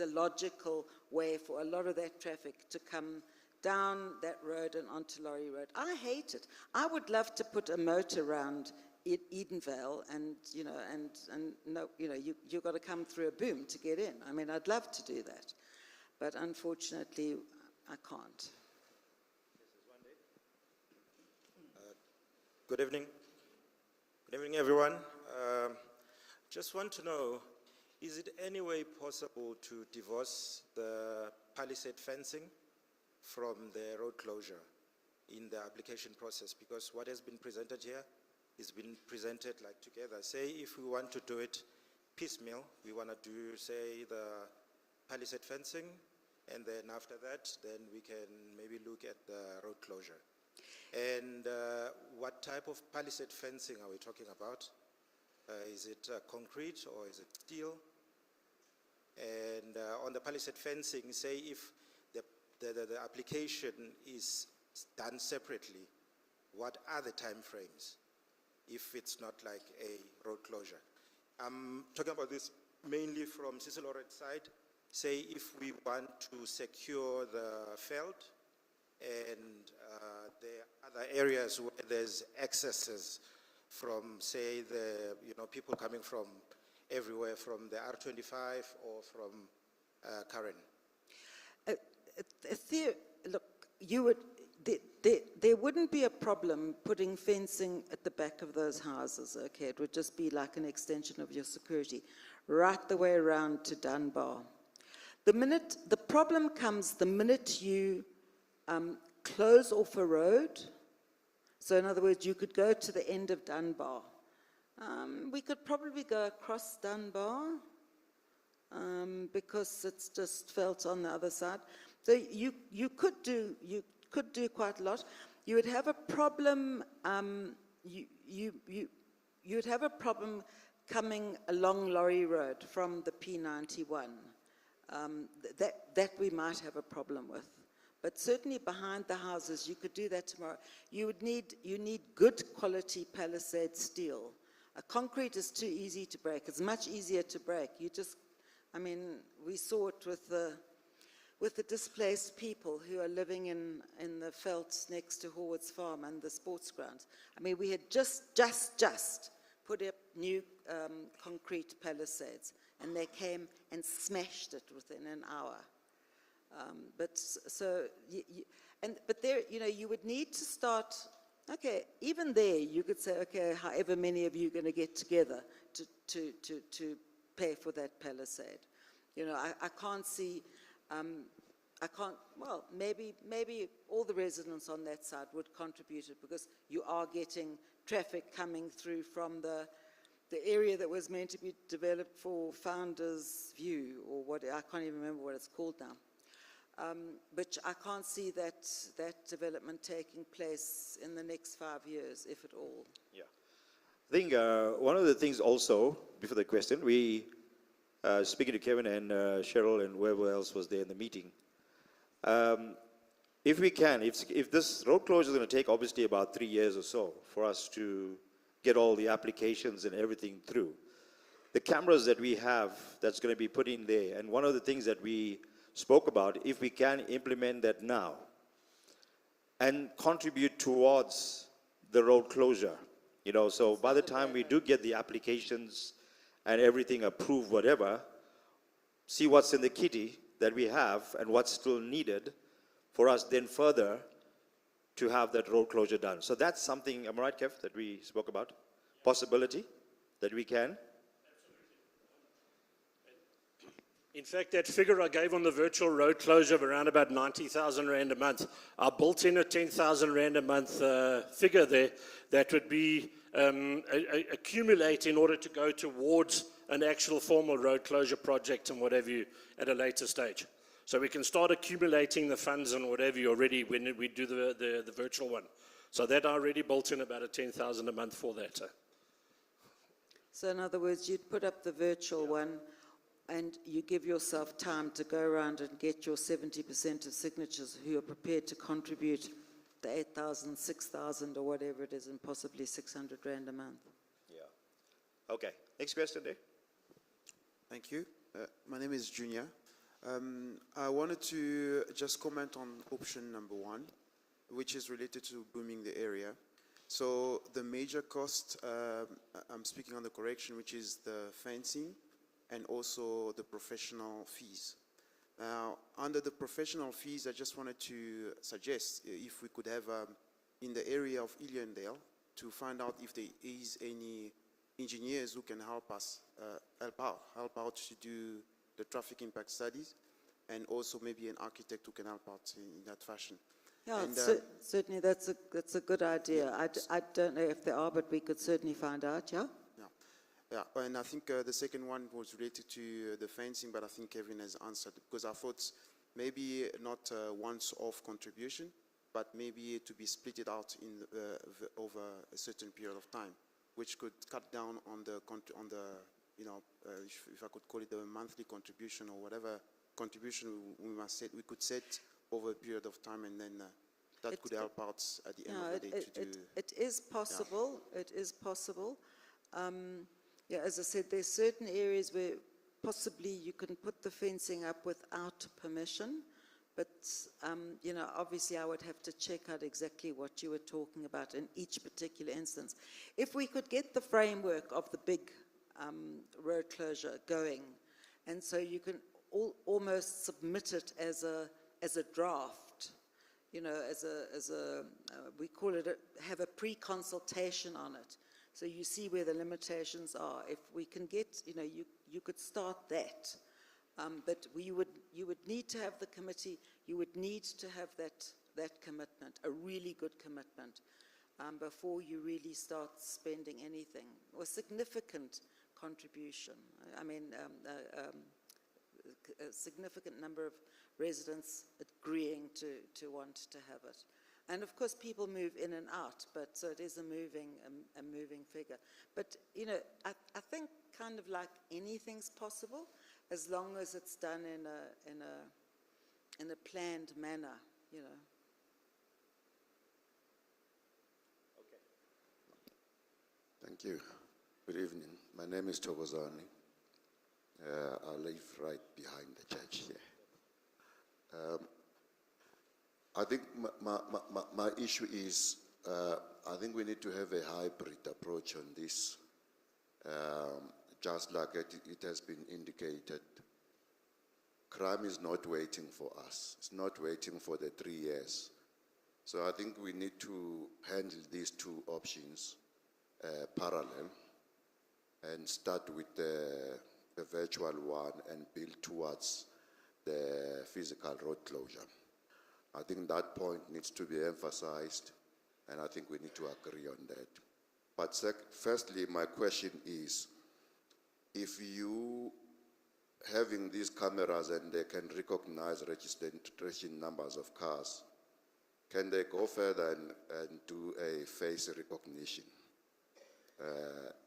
a logical way for a lot of that traffic to come down that road and onto Lorry Road. I hate it. I would love to put a moat around Illiondale and no, you've got to come through a boom to get in. I mean, I'd love to do that, but unfortunately, I can't. Good evening. Good evening, everyone. Just want to know, is it any way possible to divorce the palisade fencing from the road closure in the application process? Because what has been presented here is been presented like together. Say if we want to do it piecemeal, we want to do, say, the palisade fencing, and then after that, then we can maybe look at the road closure. And what type of palisade fencing are we talking about? Is it concrete or is it steel? And on the palisade fencing, say if the application is done separately, what are the time frames if it's not like a road closure? I'm talking about this mainly from Cecil Loret's side. Say if we want to secure the veld and the other areas where there's accesses from, say, people coming from everywhere, from the R25 or from Karen. Look, there wouldn't be a problem putting fencing at the back of those houses, okay? It would just be like an extension of your security, right the way around to Dunbar. The problem comes the minute you close off a road. So in other words, you could go to the end of Dunbar. We could probably go across Dunbar because it's just felt on the other side. So you could do quite a lot. You would have a problem. You would have a problem coming along Lorry Road from the P91. That we might have a problem with. But certainly behind the houses, you could do that tomorrow. You need good quality palisade steel. Concrete is too easy to break. It's much easier to break. We saw it with the displaced people who are living in the velds next to Horwood's Farm and the sports grounds. We had just put up new concrete palisades, and they came and smashed it within an hour. but there, you know, you would need to start, okay, even there, you could say, okay, however many of you are going to get together to pay for that palisade. You know, I can't see, well, maybe all the residents on that side would contribute it, because you are getting traffic coming through from the area that was meant to be developed for Founders View, or what, I can't even remember what it's called now. But I can't see that development taking place in the next 5 years, if at all. Yeah. I think one of the things also, before the question, we, speaking to Kevin and Cheryl and whoever else was there in the meeting, if we can, if this road closure is going to take obviously about 3 years or so for us to get all the applications and everything through, the cameras that we have that's going to be put in there, and one of the things that we spoke about, if we can implement that now and contribute towards the road closure, you know, so by the time we do get the applications and everything approved, whatever, see what's in the kitty that we have and what's still needed for us then further to have that road closure done. So that's something, am I right, Kev, that we spoke about? Possibility that we can? In fact, that figure I gave on the virtual road closure of around about 90,000 Rand a month, I built in a 10,000 Rand a month figure there that would be accumulate in order to go towards an actual formal road closure project and whatever you at a later stage. So we can start accumulating the funds and whatever you already when we do the virtual one. So that I already built in about a 10,000 a month for that. So in other words, you'd put up the virtual one, and you give yourself time to go around and get your 70% of signatures who are prepared to contribute the 8,000, 6,000 or whatever it is, and possibly 600 Rand a month. Yeah. Okay. Next question there. Thank you. My name is Junior. I wanted to just comment on option number 1, which is related to booming the area. So the major cost, I'm speaking on the correction, which is the fencing and also the professional fees. Now, under the professional fees, I just wanted to suggest if we could have, in the area of Illiondale, to find out if there is any engineers who can help us, help out to do the traffic impact studies, and also maybe an architect who can help out in that fashion. Yeah, And, certainly that's a good idea. I don't know if there are, but we could certainly find out, yeah? Yeah, and I think the second one was related to the fencing, but I think Kevin has answered, because I thought maybe not once-off contribution, but maybe to be split it out in over a certain period of time, which could cut down on the you know, if I could call it the monthly contribution or whatever contribution we could set over a period of time, and then that could help out at the end of the day to do. It is possible. Yeah. It is possible. Yeah, as I said, there's certain areas where possibly you can put the fencing up without permission, but, you know, obviously I would have to check out exactly what you were talking about in each particular instance. If we could get the framework of the big road closure going, and so you can almost submit it as a draft, you know, we call it, have a pre-consultation on it. So you see where the limitations are. If we can get, you know, you could start that. But you would need to have the committee, you would need to have that commitment, a really good commitment, before you really start spending anything, or significant contribution. I mean, a significant number of residents agreeing to want to have it. And of course, people move in and out, but so it is a moving figure. But you know, I think kind of like anything's possible, as long as it's done in a planned manner, you know. Okay. Thank you. Good evening. My name is Tobozani. I live right behind the church here. I think my issue is, I think we need to have a hybrid approach on this. Just like it has been indicated, crime is not waiting for us. It's not waiting for the 3 years. So I think we need to handle these two options parallel and start with the virtual one and build towards the physical road closure. I think that point needs to be emphasized, and I think we need to agree on that. But firstly, my question is, if you having these cameras and they can recognize registration numbers of cars, can they go further and do a face recognition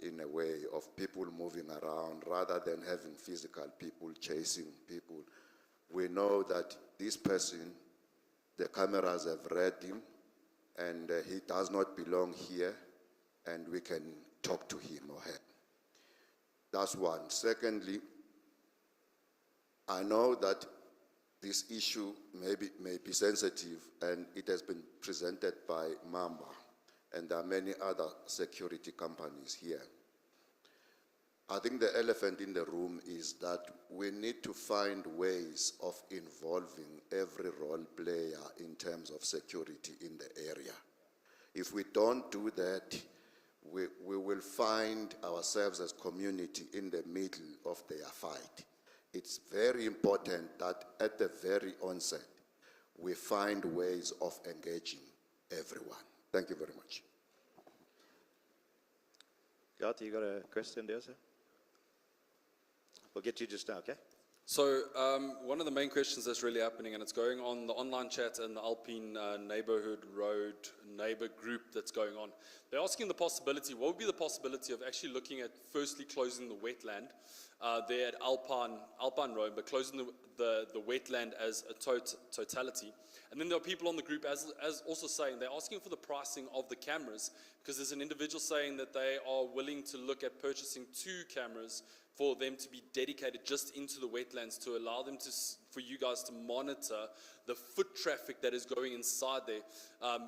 in a way of people moving around rather than having physical people chasing people? We know that this person, the cameras have read him, and he does not belong here, and we can talk to him or her. That's one. Secondly, I know that this issue may be sensitive, and it has been presented by Mamba, and there are many other security companies here. I think the elephant in the room is that we need to find ways of involving every role player in terms of security in the area. If we don't do that, we will find ourselves as community in the middle of their fight. It's very important that at the very onset, we find ways of engaging everyone. Thank you very much. Gert, you got a question there, sir? We'll get you just now, okay? So one of the main questions that's really happening, and it's going on the online chat and the Alpine Neighborhood Road neighbor group that's going on. They're asking the possibility, what would be the possibility of actually looking at firstly closing the wetland there at Alpine Road, but closing the wetland as a totality. And then there are people on the group as also saying, they're asking for the pricing of the cameras, because there's an individual saying that they are willing to look at purchasing 2 cameras for them to be dedicated just into the wetlands to allow them for you guys to monitor the foot traffic that is going inside there.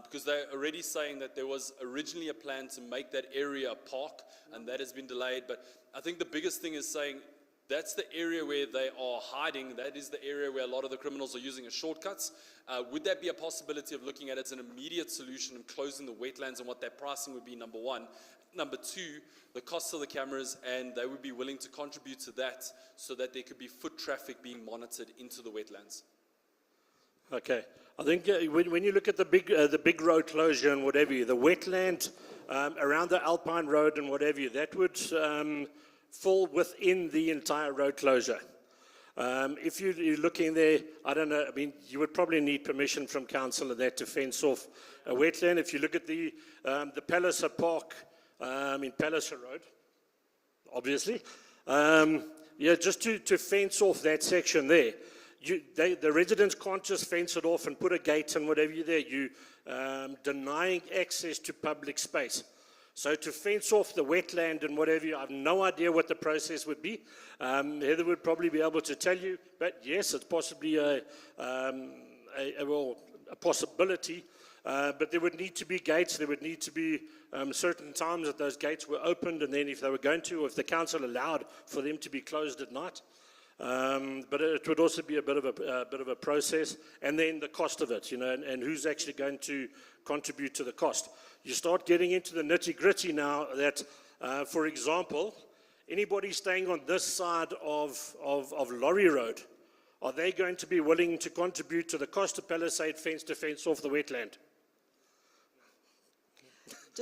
Because they're already saying that there was originally a plan to make that area a park, and that has been delayed. But I think the biggest thing is saying that's the area where they are hiding. That is the area where a lot of the criminals are using as shortcuts. Would that be a possibility of looking at it as an immediate solution and closing the wetlands, and what that pricing would be, number one? Number two, the cost of the cameras, and they would be willing to contribute to that so that there could be foot traffic being monitored into the wetlands. Okay, I think when you look at the big road closure and whatever, the wetland around the Alpine Road and whatever, that would fall within the entire road closure. If you're looking there, I don't know, I mean, you would probably need permission from council of that to fence off a wetland. If you look at the Palliser Park in Palliser Road, obviously, yeah, just to fence off that section there. The residents can't just fence it off and put a gate and whatever you there. You denying access to public space. So to fence off the wetland and whatever, I have no idea what the process would be. Heather would probably be able to tell you, but yes, it's possibly a possibility. But there would need to be gates. There would need to be certain times that those gates were opened, and then if they were going to, or if the council allowed for them to be closed at night. But it would also be a bit of a process, and then the cost of it, you know, and who's actually going to contribute to the cost. You start getting into the nitty-gritty now that, for example, anybody staying on this side of Lorry Road, are they going to be willing to contribute to the cost of palisade fence to fence off the wetland?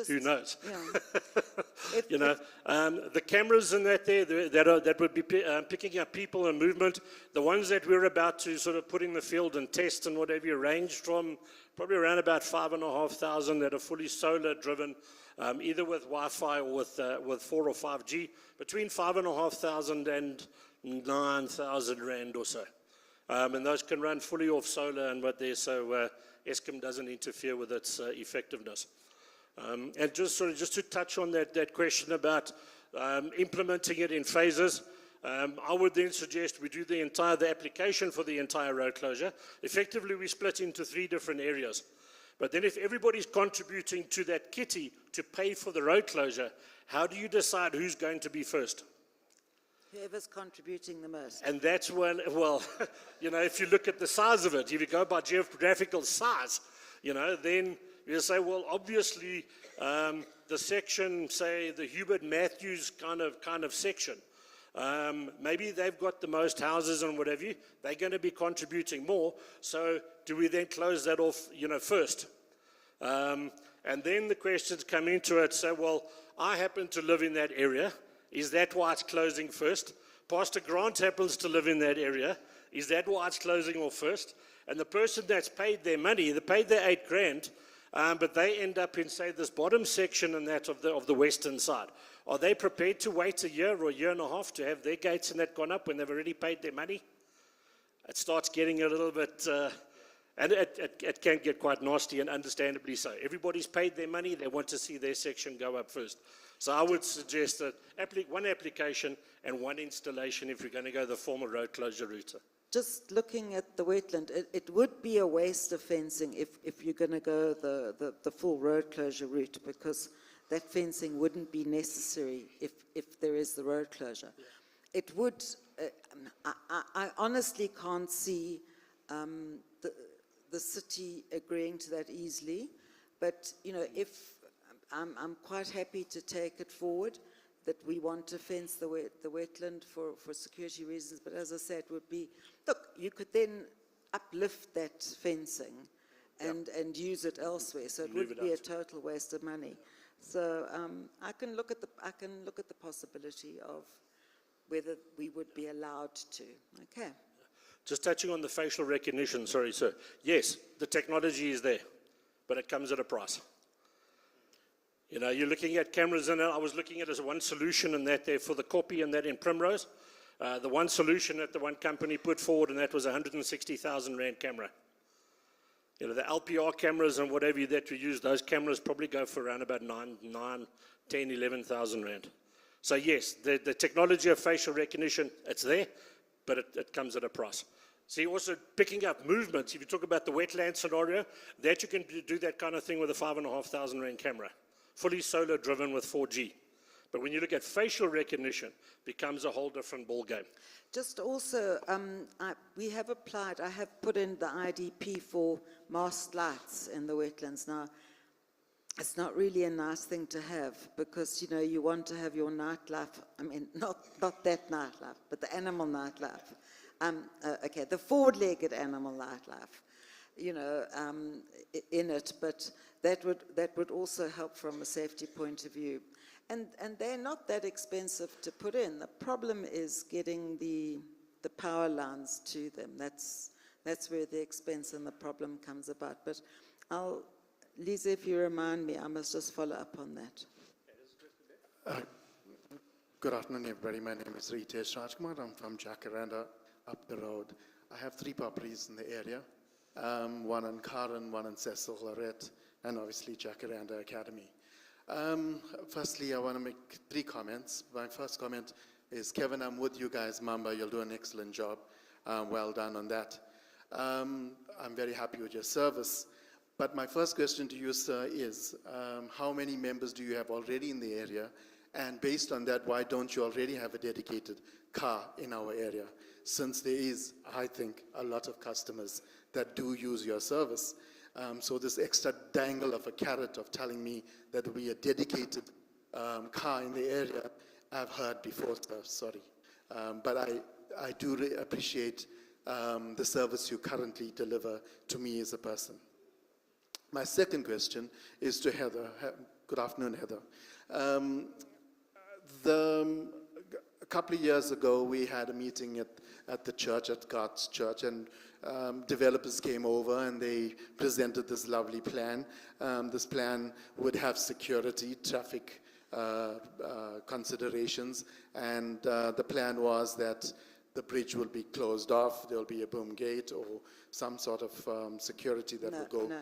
Who knows? Yeah. You know, the cameras and that would be picking up people and movement. The ones that we're about to sort of put in the field and test and whatever, you range from probably around about 5,500 that are fully solar driven, either with Wi-Fi or with 4 or 5G, between 5,500 and 9,000 Rand or so. And those can run fully off solar and what there, so Eskom doesn't interfere with its effectiveness. And just to touch on that question about implementing it in phases, I would then suggest we do the application for the entire road closure. Effectively, we split into 3 different areas. But then if everybody's contributing to that kitty to pay for the road closure, how do you decide who's going to be first? Whoever's contributing the most. And that's when, well, you know, if you look at the size of it, if you go by geographical size, then you say, well, obviously, the section, say, the Hubert Matthews kind of section, maybe they've got the most houses and whatever, they're going to be contributing more, so do we then close that off, first? And then the questions come into it, say, well, I happen to live in that area, is that why it's closing first? Pastor Grant happens to live in that area, is that why it's closing off first? And the person that's paid their money, they paid their $8,000, but they end up in, say, this bottom section and that of the western side. Are they prepared to wait a year or a year and a half to have their gates and that gone up when they've already paid their money? It starts getting a little bit, and it can get quite nasty, and understandably so. Everybody's paid their money, they want to see their section go up first. So I would suggest that one application and one installation if you're going to go the formal road closure route. Just looking at the wetland, it would be a waste of fencing if you're going to go the full road closure route, because that fencing wouldn't be necessary if there is the road closure. Yeah. It would, I honestly can't see the city agreeing to that easily, but if I'm quite happy to take it forward, that we want to fence the wetland for security reasons, but as I said, it would be, look, you could then uplift that fencing and use it elsewhere, so it would be a total waste of money. So I can look at the possibility of whether we would be allowed to. Okay. Just touching on the facial recognition, sorry, sir. Yes, the technology is there, but it comes at a price. You're looking at cameras, and I was looking at it as one solution, and that there for the copy and that in Primrose. The one solution that the one company put forward, and that was 160,000 Rand camera. The LPR cameras and whatever that we use, those cameras probably go for around about 10, 11,000 Rand. So yes, the technology of facial recognition, it's there, but it comes at a price. See, also picking up movements, if you talk about the wetland scenario, that you can do that kind of thing with a 5,500 Rand camera. Fully solar driven with 4G. But when you look at facial recognition, it becomes a whole different ball game. Just also, we have applied, I have put in the IDP for mast lights in the wetlands. Now, it's not really a nice thing to have because, you want to have your nightlife, not that nightlife, but the animal nightlife. Okay, the four-legged animal nightlife, in it, but that would also help from a safety point of view. And they're not that expensive to put in. The problem is getting the power lines to them. That's where the expense and the problem comes about. But Lisa, if you remind me, I must just follow up on that. Good afternoon, everybody. My name is Ritesh Rajkumar. I'm from Jacaranda, up the road. I have 3 properties in the area, one in Karen, one in Cecil Lorette, and obviously Jacaranda Academy. Firstly, I want to make 3 comments. My first comment is, Kevin, I'm with you guys, Mamba. You'll do an excellent job. Well done on that. I'm very happy with your service. But my first question to you, sir, is how many members do you have already in the area? And based on that, why don't you already have a dedicated car in our area? Since there is, I think, a lot of customers that do use your service. So this extra dangle of a carrot of telling me that there will be a dedicated car in the area, I've heard before, sir, sorry. But I do appreciate the service you currently deliver to me as a person. My second question is to Heather. Good afternoon, Heather. A couple of years ago, we had a meeting at the church, at God's church, and developers came over and they presented this lovely plan. This plan would have security, traffic considerations, and the plan was that the bridge will be closed off, there'll be a boom gate or some sort of security that will go. No,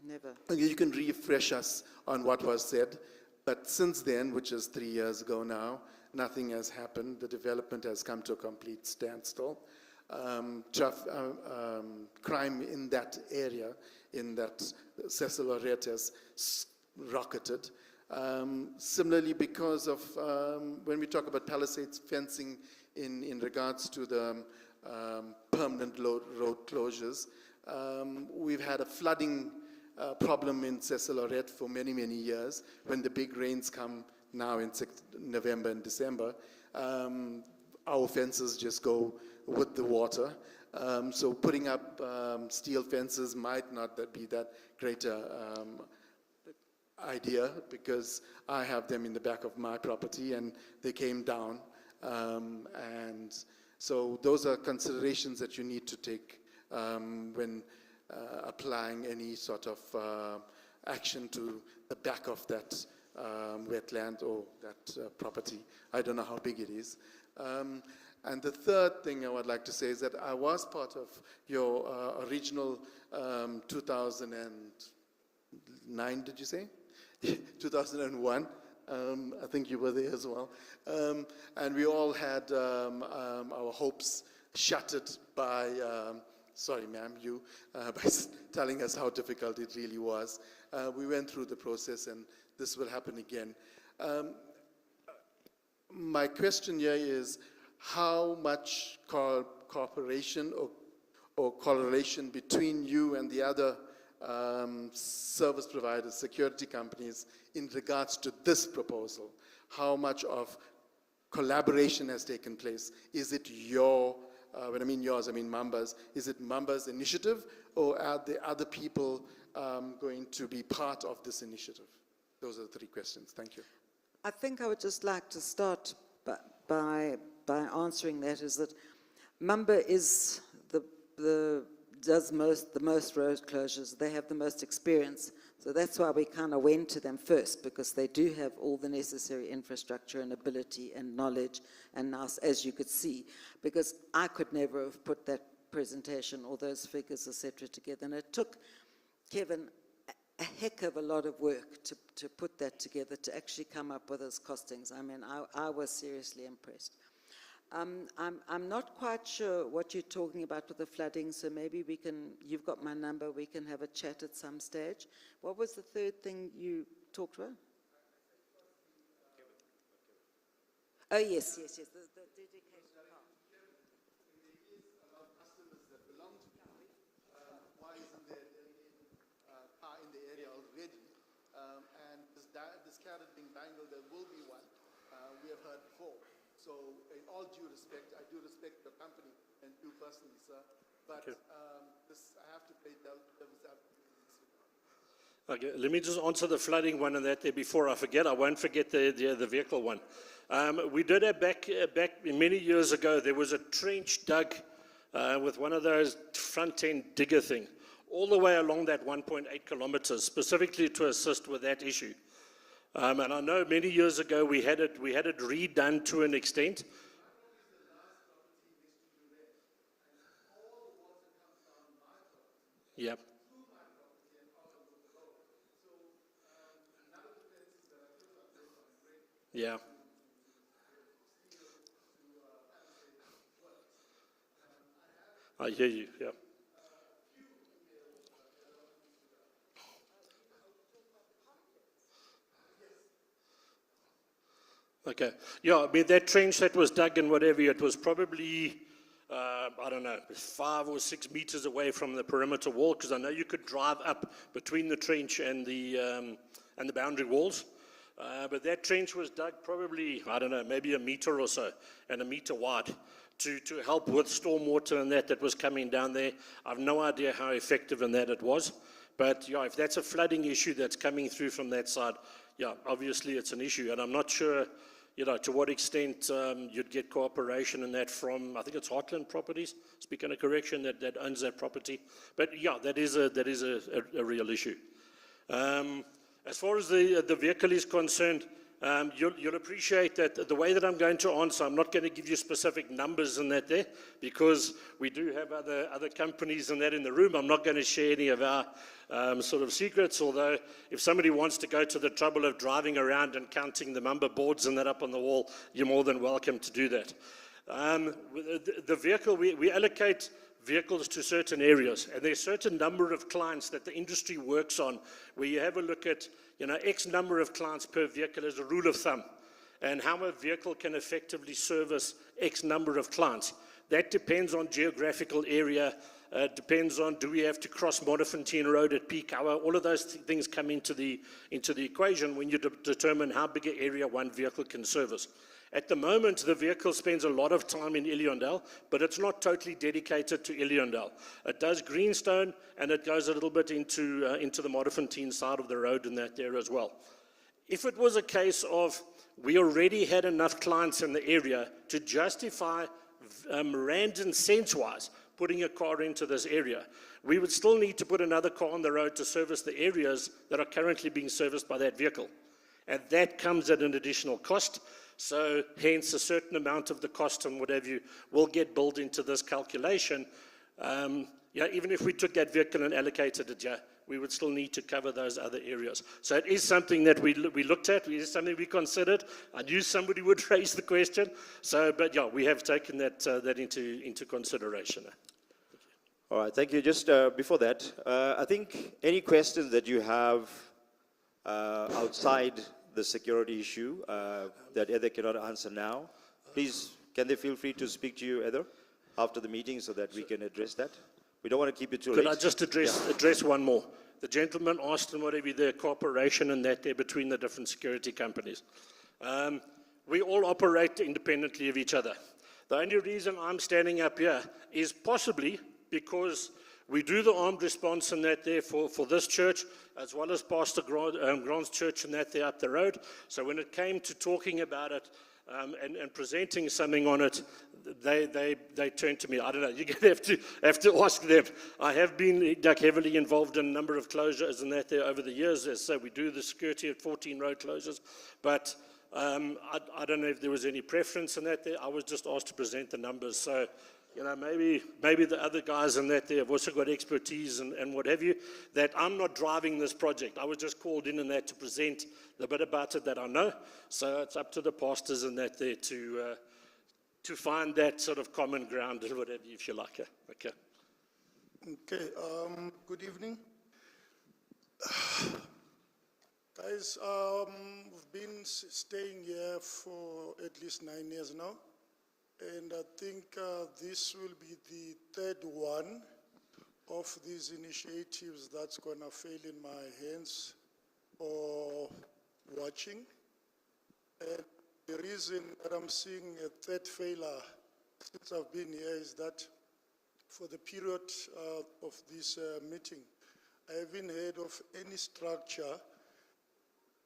never. You can refresh us on what was said, but since then, which is 3 years ago now, nothing has happened. The development has come to a complete standstill. Crime in that area, in that Cecil Lorette, has rocketed. Similarly, because of when we talk about palisades fencing in regards to the permanent road closures, we've had a flooding problem in Cecil Lorette for many, many years. When the big rains come now in November and December, our fences just go with the water. So putting up steel fences might not be that great idea, because I have them in the back of my property and they came down. And so those are considerations that you need to take when applying any sort of action to the back of that wetland or that property. I don't know how big it is. And the third thing I would like to say is that I was part of your original 2009, did you say? 2001. I think you were there as well. And we all had our hopes shattered by, sorry ma'am, by telling us how difficult it really was. We went through the process and this will happen again. My question here is, how much cooperation or correlation between you and the other service providers, security companies, in regards to this proposal? How much of collaboration has taken place? Is it your, when I mean yours, I mean Mamba's, is it Mamba's initiative, or are the other people going to be part of this initiative? Those are the three questions. Thank you. I think I would just like to start by answering that, is that Mamba is does the most road closures. They have the most experience. So that's why we kind of went to them first, because they do have all the necessary infrastructure and ability and knowledge. And now, as you could see, because I could never have put that presentation or those figures, etc., together. And it took Kevin a heck of a lot of work to put that together, to actually come up with those costings. I mean, I was seriously impressed. I'm not quite sure what you're talking about with the flooding, so maybe we can, you've got my number, we can have a chat at some stage. What was the third thing you talked about? Oh, yes, the dedicated part. Why isn't there a car in the area already? And this carrot being dangled, there will be one. We have heard before. So, in all due respect, I do respect your company and you personally, sir. But this, I have to play devil's advocate. Okay, let me just answer the flooding one and that there before I forget. I won't forget the vehicle one. We did it back many years ago. There was a trench dug with one of those front-end digger thing all the way along that 1.8 kilometers, specifically to assist with that issue. And I know many years ago we had it redone to an extent. Yep. Yeah. I hear you, yeah. Okay. Yeah, I mean, that trench that was dug and whatever, it was probably, I don't know, 5 or 6 meters away from the perimeter wall, because I know you could drive up between the trench and the boundary walls. But that trench was dug probably, I don't know, maybe a meter or so, and a meter wide, to help with stormwater and that was coming down there. I've no idea how effective in that it was. But yeah, if that's a flooding issue that's coming through from that side, yeah, obviously it's an issue. And I'm not sure, you know, to what extent you'd get cooperation in that from, I think it's Heartland Properties, speaking of correction, that owns that property. But yeah, that is a real issue. As far as the vehicle is concerned, you'll appreciate that the way that I'm going to answer, I'm not going to give you specific numbers and that there, because we do have other companies and that in the room. I'm not going to share any of our sort of secrets, although if somebody wants to go to the trouble of driving around and counting the number boards and that up on the wall, you're more than welcome to do that. The vehicle, we allocate vehicles to certain areas, and there's a certain number of clients that the industry works on, where you have a look at, you know, X number of clients per vehicle as a rule of thumb, and how a vehicle can effectively service X number of clients. That depends on geographical area, depends on, do we have to cross Modderfontein Road at peak hour? All of those things come into the equation when you determine how big an area one vehicle can service. At the moment, the vehicle spends a lot of time in Illiondale, but it's not totally dedicated to Illiondale. It does Greenstone, and it goes a little bit into the Modderfontein side of the road in that there as well. If it was a case of we already had enough clients in the area to justify rand and cents-wise putting a car into this area, we would still need to put another car on the road to service the areas that are currently being serviced by that vehicle. And that comes at an additional cost. So hence a certain amount of the cost and whatever you will get built into this calculation. Even if we took that vehicle and allocated it, we would still need to cover those other areas. So it is something that we looked at. It is something we considered. I knew somebody would raise the question. But we have taken that into consideration. All right, thank you. Just before that, I think any questions that you have outside the security issue that Heather cannot answer now, please, can they feel free to speak to you, Heather, after the meeting so that we can address that? We don't want to keep you too late. Could I just address one more? The gentleman asked and whatever the cooperation and that there between the different security companies. We all operate independently of each other. The only reason I'm standing up here is possibly because we do the armed response and that there for this church, as well as Pastor Grant's church and that there up the road. So when it came to talking about it and presenting something on it, they turned to me. I don't know. You're going to have to ask them. I have been heavily involved in a number of closures and that there over the years. So we do the security at 14 road closures, but I don't know if there was any preference in that there. I was just asked to present the numbers. So maybe the other guys in that there have also got expertise and what have you, that I'm not driving this project. I was just called in and that to present the bit about it that I know. So it's up to the pastors and that there to find that sort of common ground and whatever, if you like. Okay. Okay, good evening. Guys, we've been staying here for at least 9 years now. And I think this will be the third one of these initiatives that's going to fail in my hands or watching. And the reason that I'm seeing a third failure since I've been here is that for the period of this meeting, I haven't heard of any structure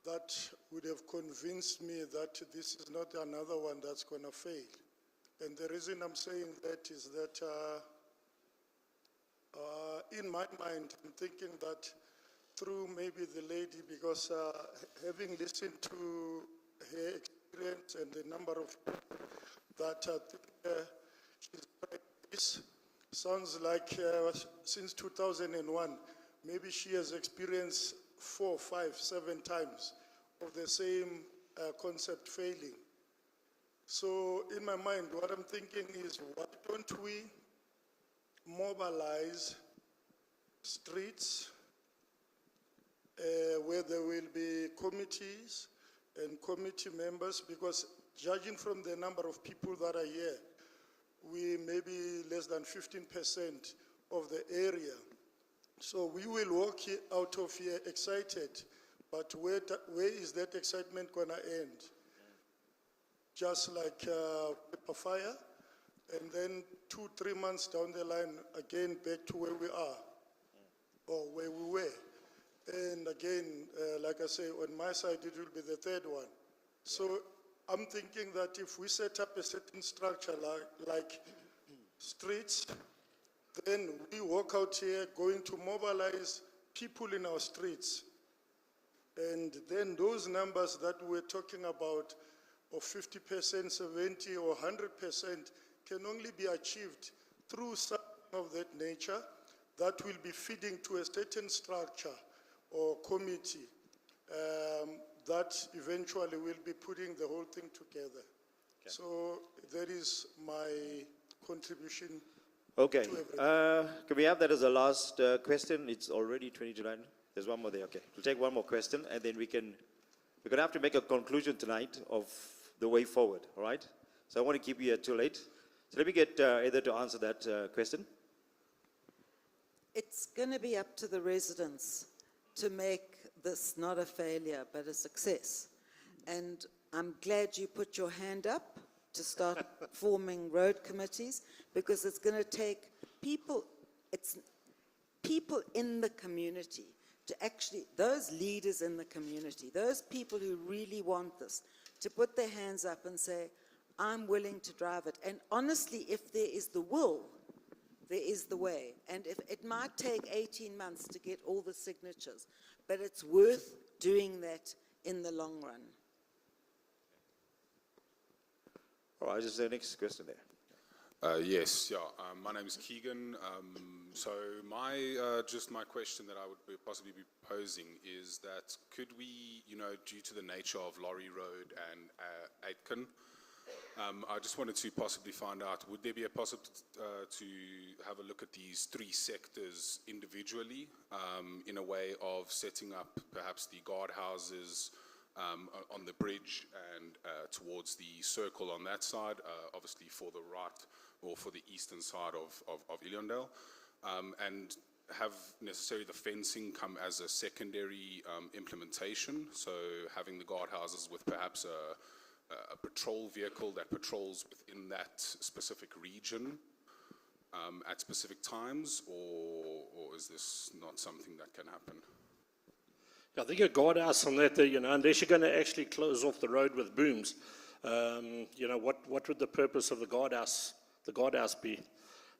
that would have convinced me that this is not another one that's going to fail. And the reason I'm saying that is that in my mind, I'm thinking that through maybe the lady, because having listened to her experience and the number of people that I think she's tried this, sounds like since 2001, maybe she has experienced 4, 5, 7 times of the same concept failing. So in my mind, what I'm thinking is, why don't we mobilize streets where there will be committees and committee members, because judging from the number of people that are here, we may be less than 15% of the area. So we will walk out of here excited, but where is that excitement going to end? Just like pepper fire, and then 2-3 months down the line, again back to where we are, or where we were. And again, like I say, on my side, it will be the third one. So I'm thinking that if we set up a certain structure like streets, then we walk out here going to mobilize people in our streets. And then those numbers that we're talking about, of 50%, 70 or 100% can only be achieved through something of that nature that will be feeding to a certain structure or committee that eventually will be putting the whole thing together. Okay. So that is my contribution. Okay. Can we have that as a last question? It's already 20 to 9. There's one more there. Okay. We'll take one more question and then we're going to have to make a conclusion tonight of the way forward, all right? So I want to keep you here too late. So let me get Heather to answer that question. it's going to be up to the residents to make this not a failure, but a success. And I'm glad you put your hand up to start forming road committees, because it's going to take people, it's people in the community to actually, those leaders in the community, those people who really want this, to put their hands up and say, I'm willing to drive it. And honestly, if there is the will, there is the way. And if it might take 18 months to get all the signatures, but it's worth doing that in the long run. All right, is the next question there? Yes, yeah. My name is Keegan. So just my question that I would possibly be posing is that could we, due to the nature of Lorry Road and Aitken, I just wanted to possibly find out, would there be a possibility to have a look at these three sectors individually in a way of setting up perhaps the guardhouses on the bridge and towards the circle on that side, obviously for the right or for the eastern side of Illiondale, and have necessarily the fencing come as a secondary implementation, so having the guardhouses with perhaps a patrol vehicle that patrols within that specific region at specific times, or is this not something that can happen? I think a guardhouse on that, unless you're going to actually close off the road with booms, what would the purpose of the guardhouse be?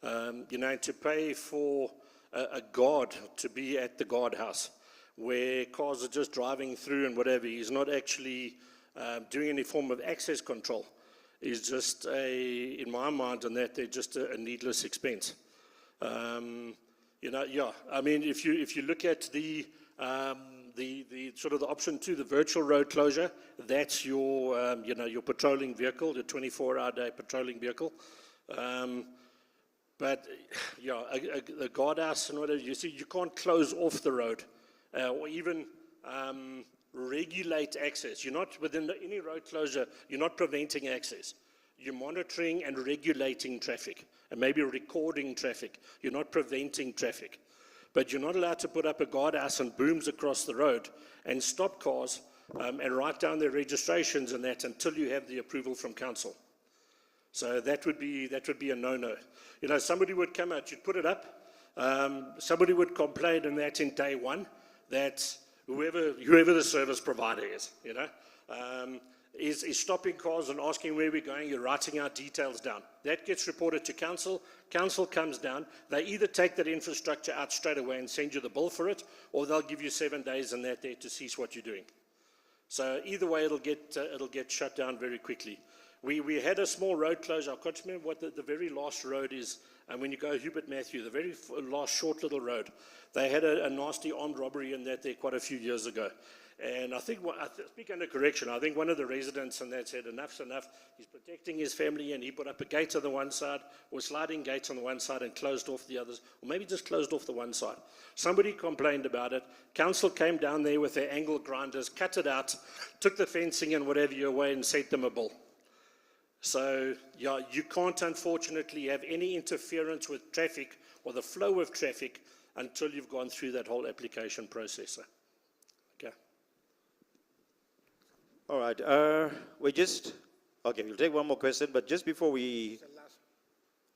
To pay for a guard to be at the guardhouse, where cars are just driving through and whatever, he's not actually doing any form of access control, is just in my mind, and that they're just a needless expense. I mean, if you look at the sort of the option 2, the virtual road closure, that's your your patrolling vehicle, the 24-hour day patrolling vehicle. But the guardhouse and whatever, you see, you can't close off the road or even regulate access. You're not within any road closure. You're not preventing access. You're monitoring and regulating traffic, and maybe recording traffic. You're not preventing traffic. But you're not allowed to put up a guardhouse and booms across the road and stop cars and write down their registrations and that until you have the approval from council. So that would be a no-no. Somebody would come out, you'd put it up, somebody would complain in that in day one that whoever the service provider is, is stopping cars and asking where we're going, you're writing our details down. That gets reported to council. Council comes down. They either take that infrastructure out straight away and send you the bill for it, or they'll give you 7 days and that there to cease what you're doing. So either way, it'll get shut down very quickly. We had a small road closure. I can't remember what the very last road is. And when you go Hubert Matthew, the very last short little road, they had a nasty armed robbery in that there quite a few years ago. And I think, I speak under correction, I think one of the residents in that said, enough's enough. He's protecting his family, and he put up a gate on the one side, or sliding gates on the one side, and closed off the others, or maybe just closed off the one side. Somebody complained about it. Council came down there with their angle grinders, cut it out, took the fencing and whatever away, and sent them a bill. So, you can't, unfortunately, have any interference with traffic or the flow of traffic until you've gone through that whole application process. Okay. All right. We'll take one more question, but just before we...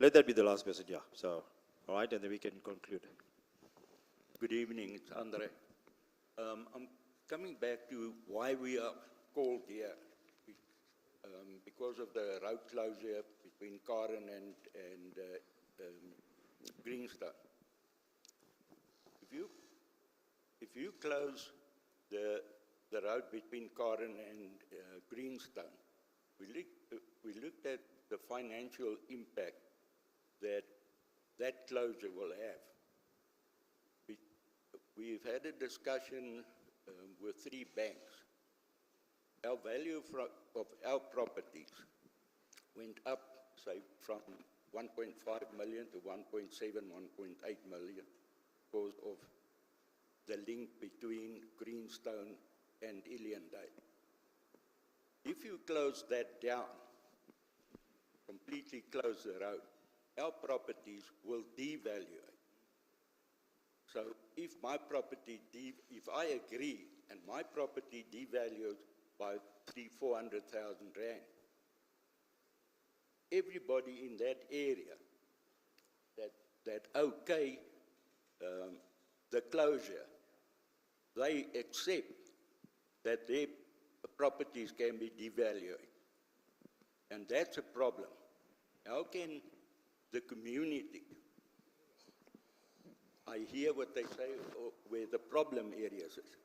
Let that be the last question, yeah. So, all right, and then we can conclude. Good evening, it's Andre. I'm coming back to why we are called here. Because of the road closure between Karen and Greenstone. If you close the road between Karen and Greenstone, we looked at the financial impact that closure will have. We've had a discussion with 3 banks. Our value of our properties went up, say, from 1.5 million to 1.7, 1.8 million because of the link between Greenstone and Illiondale. If you close that down, completely close the road, our properties will devalue. So if my property, if I agree and my property devalued by 400,000 rand, everybody in that area that okay the closure, they accept that their properties can be devalued. And that's a problem. How can the community, I hear what they say, where the problem areas is,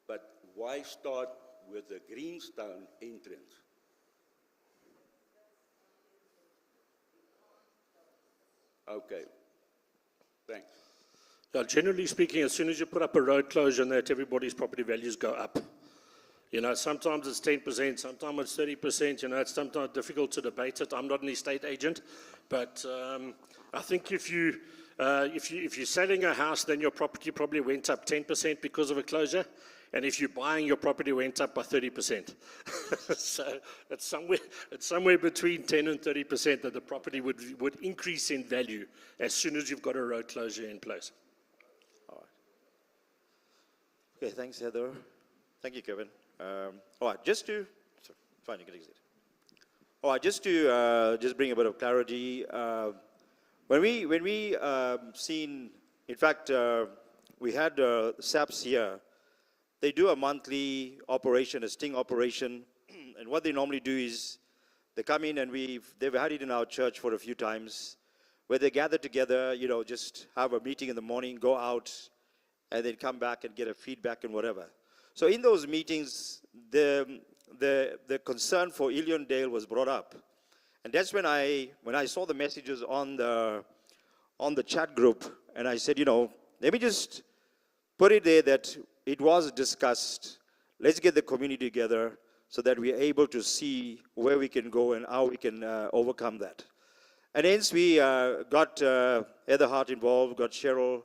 but why start with the Greenstone entrance? Okay, thanks. Now, generally speaking, as soon as you put up a road closure and that, everybody's property values go up. You know, sometimes it's 10%, sometimes it's 30%, you know, it's sometimes difficult to debate it. I'm not an estate agent, but I think if you're selling a house, then your property probably went up 10% because of a closure. And if you're buying, your property went up by 30%. So it's somewhere between 10 and 30% that the property would increase in value as soon as you've got a road closure in place. Okay, thanks, Heather. Thank you, Kevin. All right, just to, sorry, fine, you can exit. All right, just to just bring a bit of clarity. When we seen, in fact, we had SAPs here. They do a monthly operation, a sting operation, and what they normally do is they come in and they've had it in our church for a few times, where they gather together, you know, just have a meeting in the morning, go out, and then come back and get a feedback and whatever. So in those meetings, the concern for Illiondale was brought up. And that's when I saw the messages on the chat group, and I said, you know, let me just put it there that it was discussed. Let's get the community together so that we are able to see where we can go and how we can overcome that. And hence we got Heather Hart involved, got Cheryl,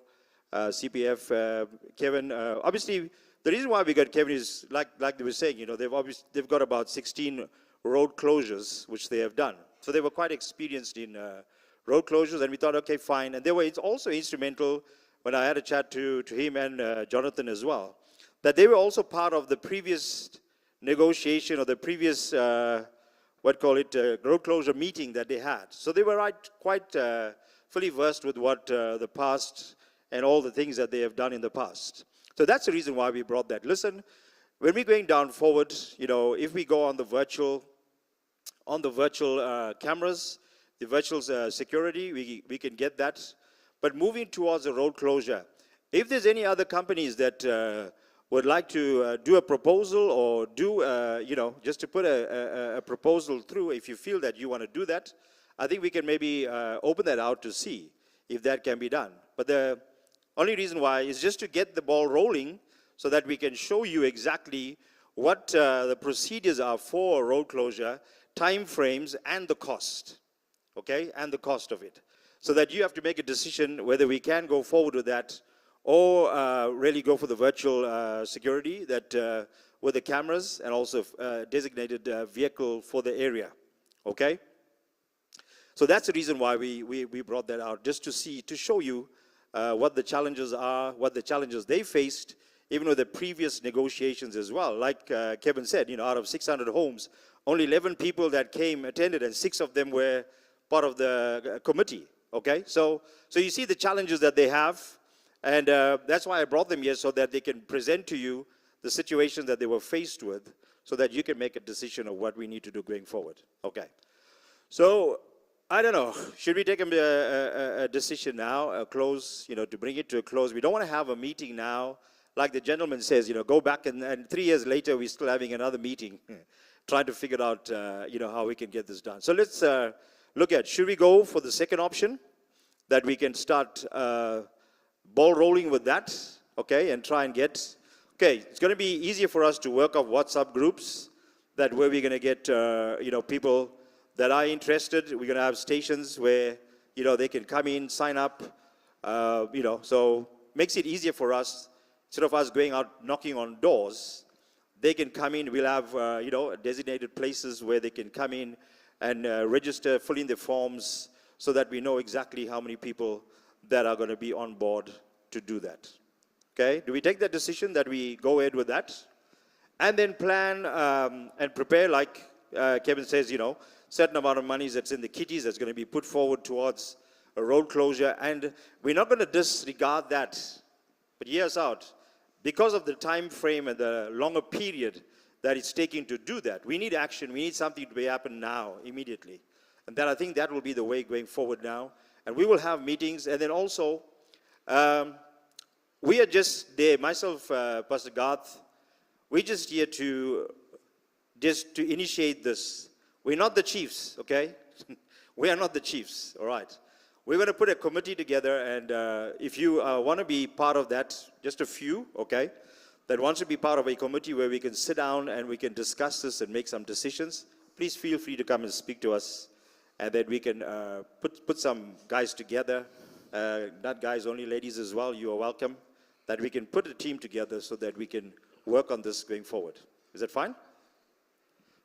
CPF, Kevin. Obviously, the reason why we got Kevin is, like they were saying, you know, they've got about 16 road closures, which they have done. So they were quite experienced in road closures, and we thought, okay, fine. And they were also instrumental when I had a chat to him and Jonathan as well, that they were also part of the previous negotiation or the previous, road closure meeting that they had. So they were quite fully versed with what the past and all the things that they have done in the past. So that's the reason why we brought that. Listen, when we're going down forward, you know, if we go on the virtual cameras, the virtual security, we can get that. But moving towards a road closure, if there's any other companies that would like to do a proposal or do, you know, just to put a proposal through, if you feel that you want to do that, I think we can maybe open that out to see if that can be done. But the only reason why is just to get the ball rolling so that we can show you exactly what the procedures are for road closure, time frames, and the cost, okay, and the cost of it. So that you have to make a decision whether we can go forward with that or really go for the virtual security that with the cameras and also designated vehicle for the area, okay? So that's the reason why we brought that out, just to show you what the challenges are, what the challenges they faced, even with the previous negotiations as well. Like Kevin said, you know, out of 600 homes, only 11 people that came attended, and 6 of them were part of the committee. Okay, so you see the challenges that they have, and that's why I brought them here, so that they can present to you the situation that they were faced with, so that you can make a decision of what we need to do going forward. Okay, so I don't know, should we take a decision now, a close, you know, to bring it to a close? We don't want to have a meeting now, like the gentleman says, you know, go back and 3 years later we're still having another meeting, trying to figure out, you know, how we can get this done. So let's look at, should we go for the second option, that we can start ball rolling with that, okay, and try and get, okay, it's going to be easier for us to work off WhatsApp groups, that where we're going to get, you know, people that are interested. We're going to have stations where, you know, they can come in, sign up, you know, so makes it easier for us, instead of us going out knocking on doors, they can come in. We'll have, you know, designated places where they can come in and register, fill in the forms, so that we know exactly how many people that are going to be on board to do that. Okay, do we take that decision that we go ahead with that? And then plan and prepare, like Kevin says, certain amount of money that's in the kitties that's going to be put forward towards a road closure. And we're not going to disregard that. But years out, because of the time frame and the longer period that it's taking to do that, we need action. We need something to happen now, immediately. And then I think that will be the way going forward now. And we will have meetings. And then also, we are just there, myself, Pastor Garth, we're just here to initiate this. We're not the chiefs, okay? We are not the chiefs, all right? We're going to put a committee together, and if you want to be part of that, just a few, okay, that wants to be part of a committee where we can sit down and we can discuss this and make some decisions, please feel free to come and speak to us, and then we can put some guys together, not guys, only ladies as well, you are welcome, that we can put a team together so that we can work on this going forward. Is that fine?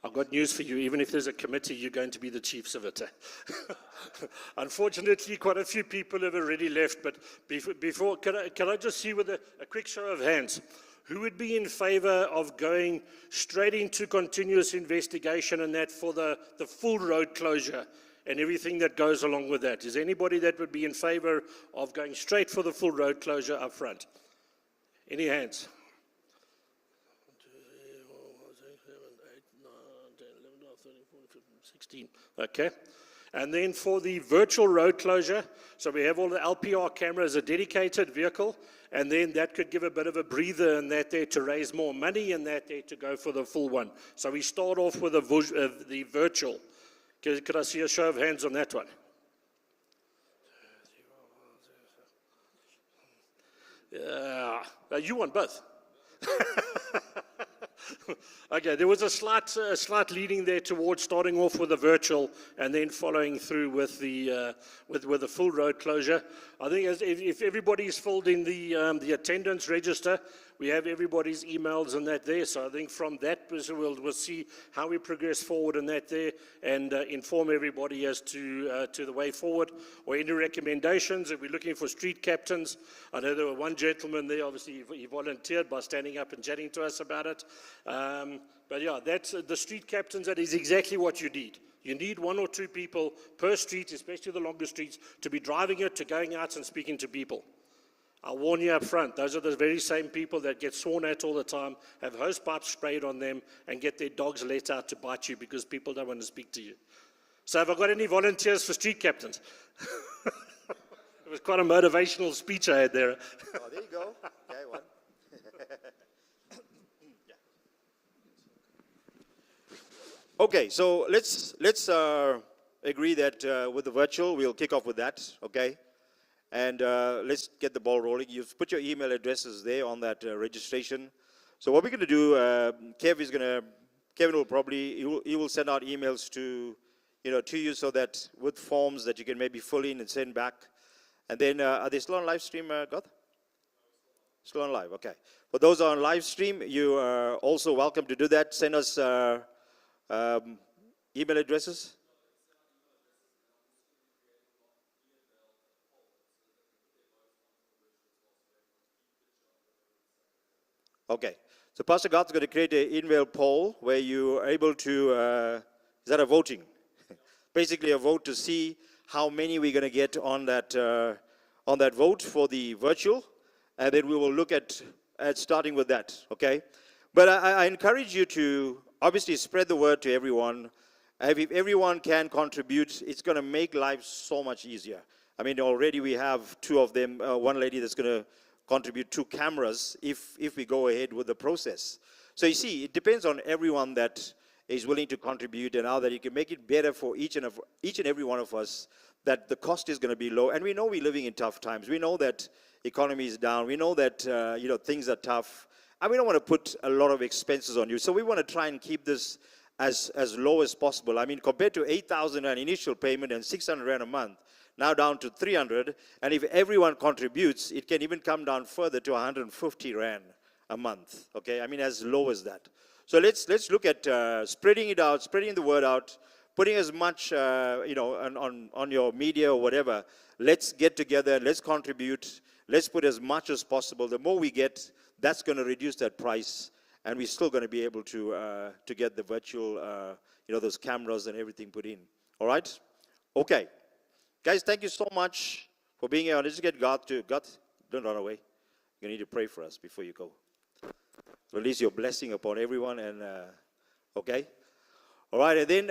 I've got news for you. Even if there's a committee, you're going to be the chiefs of it. Unfortunately, quite a few people have already left. But before, can I just see with a quick show of hands, who would be in favor of going straight into continuous investigation and that for the full road closure and everything that goes along with that? Is anybody that would be in favor of going straight for the full road closure up front? Any hands? 16. Okay. And then for the virtual road closure, so we have all the LPR cameras, a dedicated vehicle, and then that could give a bit of a breather and that there to raise more money and that there to go for the full one. So we start off with the virtual. Could I see a show of hands on that one? Yeah, you want both. Okay, there was a slight leading there towards starting off with a virtual and then following through with the full road closure. I think if everybody's filled in the attendance register, we have everybody's emails and that there. So I think from that we'll see how we progress forward and that there, and inform everybody as to the way forward or any recommendations. If we're looking for street captains, I know there were one gentleman there. Obviously, he volunteered by standing up and chatting to us about it. But yeah, that's the street captains. That is exactly what you need. You need 1 or 2 people per street, especially the longer streets, to be driving it, to going out and speaking to people. I'll warn you up front, those are the very same people that get sworn at all the time, have hose pipes sprayed on them, and get their dogs let out to bite you because people don't want to speak to you. So have I got any volunteers for street captains? It was quite a motivational speech I had there. Oh, there you go. Okay, one. Okay, so let's agree that with the virtual, we'll kick off with that, okay? And let's get the ball rolling. You've put your email addresses there on that registration. So what we're going to do, Kevin will probably, he will send out emails to you so that with forms that you can maybe fill in and send back. And then, are they still on live stream, Garth? Still on live, okay. For those on live stream, you are also welcome to do that. Send us email addresses. Okay, so Pastor Garth's going to create an email poll where you are able to, is that a voting? Basically a vote to see how many we're going to get on that vote for the virtual, and then we will look at starting with that, okay? But I encourage you to obviously spread the word to everyone. If everyone can contribute, it's going to make life so much easier. I mean, already we have 2 of them, one lady that's going to contribute 2 cameras if we go ahead with the process. So you see, it depends on everyone that is willing to contribute and how that you can make it better for each and every one of us, that the cost is going to be low. And we know we're living in tough times. We know that economy is down. We know that things are tough. And we don't want to put a lot of expenses on you. So we want to try and keep this as low as possible. I mean, compared to 8,000 Rand initial payment and 600 Rand a month, now down to 300, and if everyone contributes, it can even come down further to 150 Rand a month, okay? I mean, as low as that. So let's look at spreading it out, spreading the word out, putting as much, on your media or whatever. Let's get together, let's contribute. let's put as much as possible. The more we get, that's going to reduce that price, and we're still going to be able to get the virtual, those cameras and everything put in. All right? Okay. Guys, thank you so much for being here. Let's get God, don't run away. You need to pray for us before you go. Release your blessing upon everyone, and okay? All right, and then,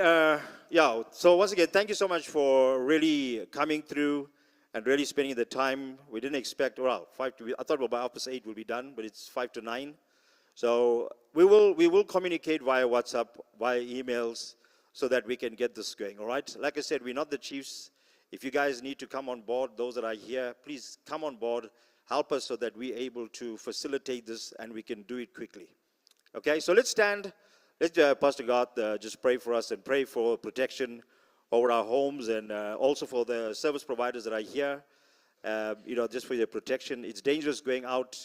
so once again, thank you so much for really coming through and really spending the time. We didn't expect, I thought by 8:30 we'll be done, but it's 5 to 9. So we will communicate via WhatsApp, via emails, so that we can get this going, all right? Like I said, we're not the chiefs. If you guys need to come on board, those that are here, please come on board. Help us so that we're able to facilitate this and we can do it quickly. Okay, so let's stand. Let's, Pastor God, just pray for us and pray for protection over our homes, and also for the service providers that are here, just for their protection. It's dangerous going out,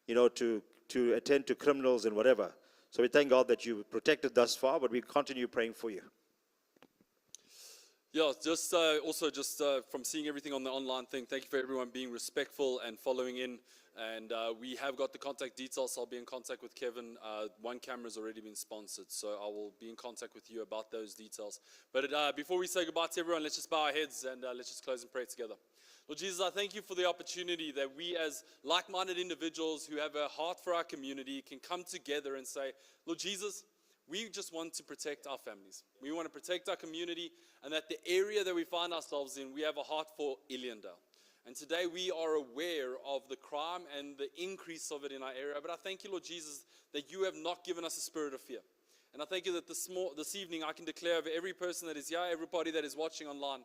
to attend to criminals and whatever. So we thank God that you protected thus far, but we continue praying for you. Yeah, just from seeing everything on the online thing, thank you for everyone being respectful and following in. And we have got the contact details. So I'll be in contact with Kevin. One camera's already been sponsored, so I will be in contact with you about those details. But before we say goodbye to everyone, let's just bow our heads and let's just close and pray together. Lord Jesus, I thank you for the opportunity that we as like-minded individuals who have a heart for our community can come together and say, Lord Jesus, we just want to protect our families. We want to protect our community, and that the area that we find ourselves in, we have a heart for Illiondale. And today we are aware of the crime and the increase of it in our area. But I thank you, Lord Jesus, that you have not given us a spirit of fear. And I thank you that this evening I can declare over every person that is here, everybody that is watching online,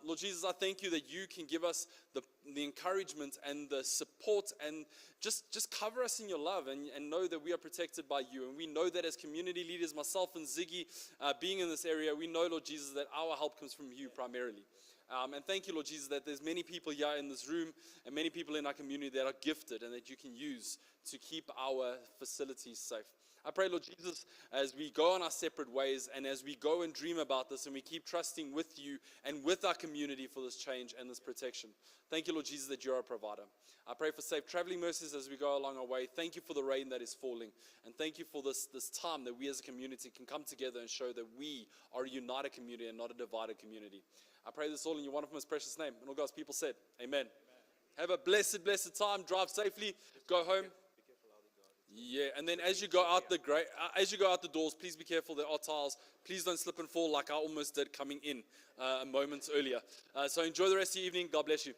Lord Jesus, I thank you that you can give us the encouragement and the support, and just cover us in your love, and know that we are protected by you. And we know that as community leaders, myself and Ziggy, being in this area, we know, Lord Jesus, that our help comes from you primarily. And thank you, Lord Jesus, that there's many people here in this room and many people in our community that are gifted and that you can use to keep our facilities safe. I pray, Lord Jesus, as we go on our separate ways and as we go and dream about this and we keep trusting with you and with our community for this change and this protection. Thank you, Lord Jesus, that you're a provider. I pray for safe traveling mercies as we go along our way. Thank you for the rain that is falling. And thank you for this time that we as a community can come together and show that we are a united community and not a divided community. I pray this all in your wonderful, most precious name. And all God's people said, amen. Have a blessed time. Drive safely. Go home. Yeah, and then as you go out the doors, please be careful. There are tiles. Please don't slip and fall like I almost did coming in moments earlier. So enjoy the rest of your evening. God bless you.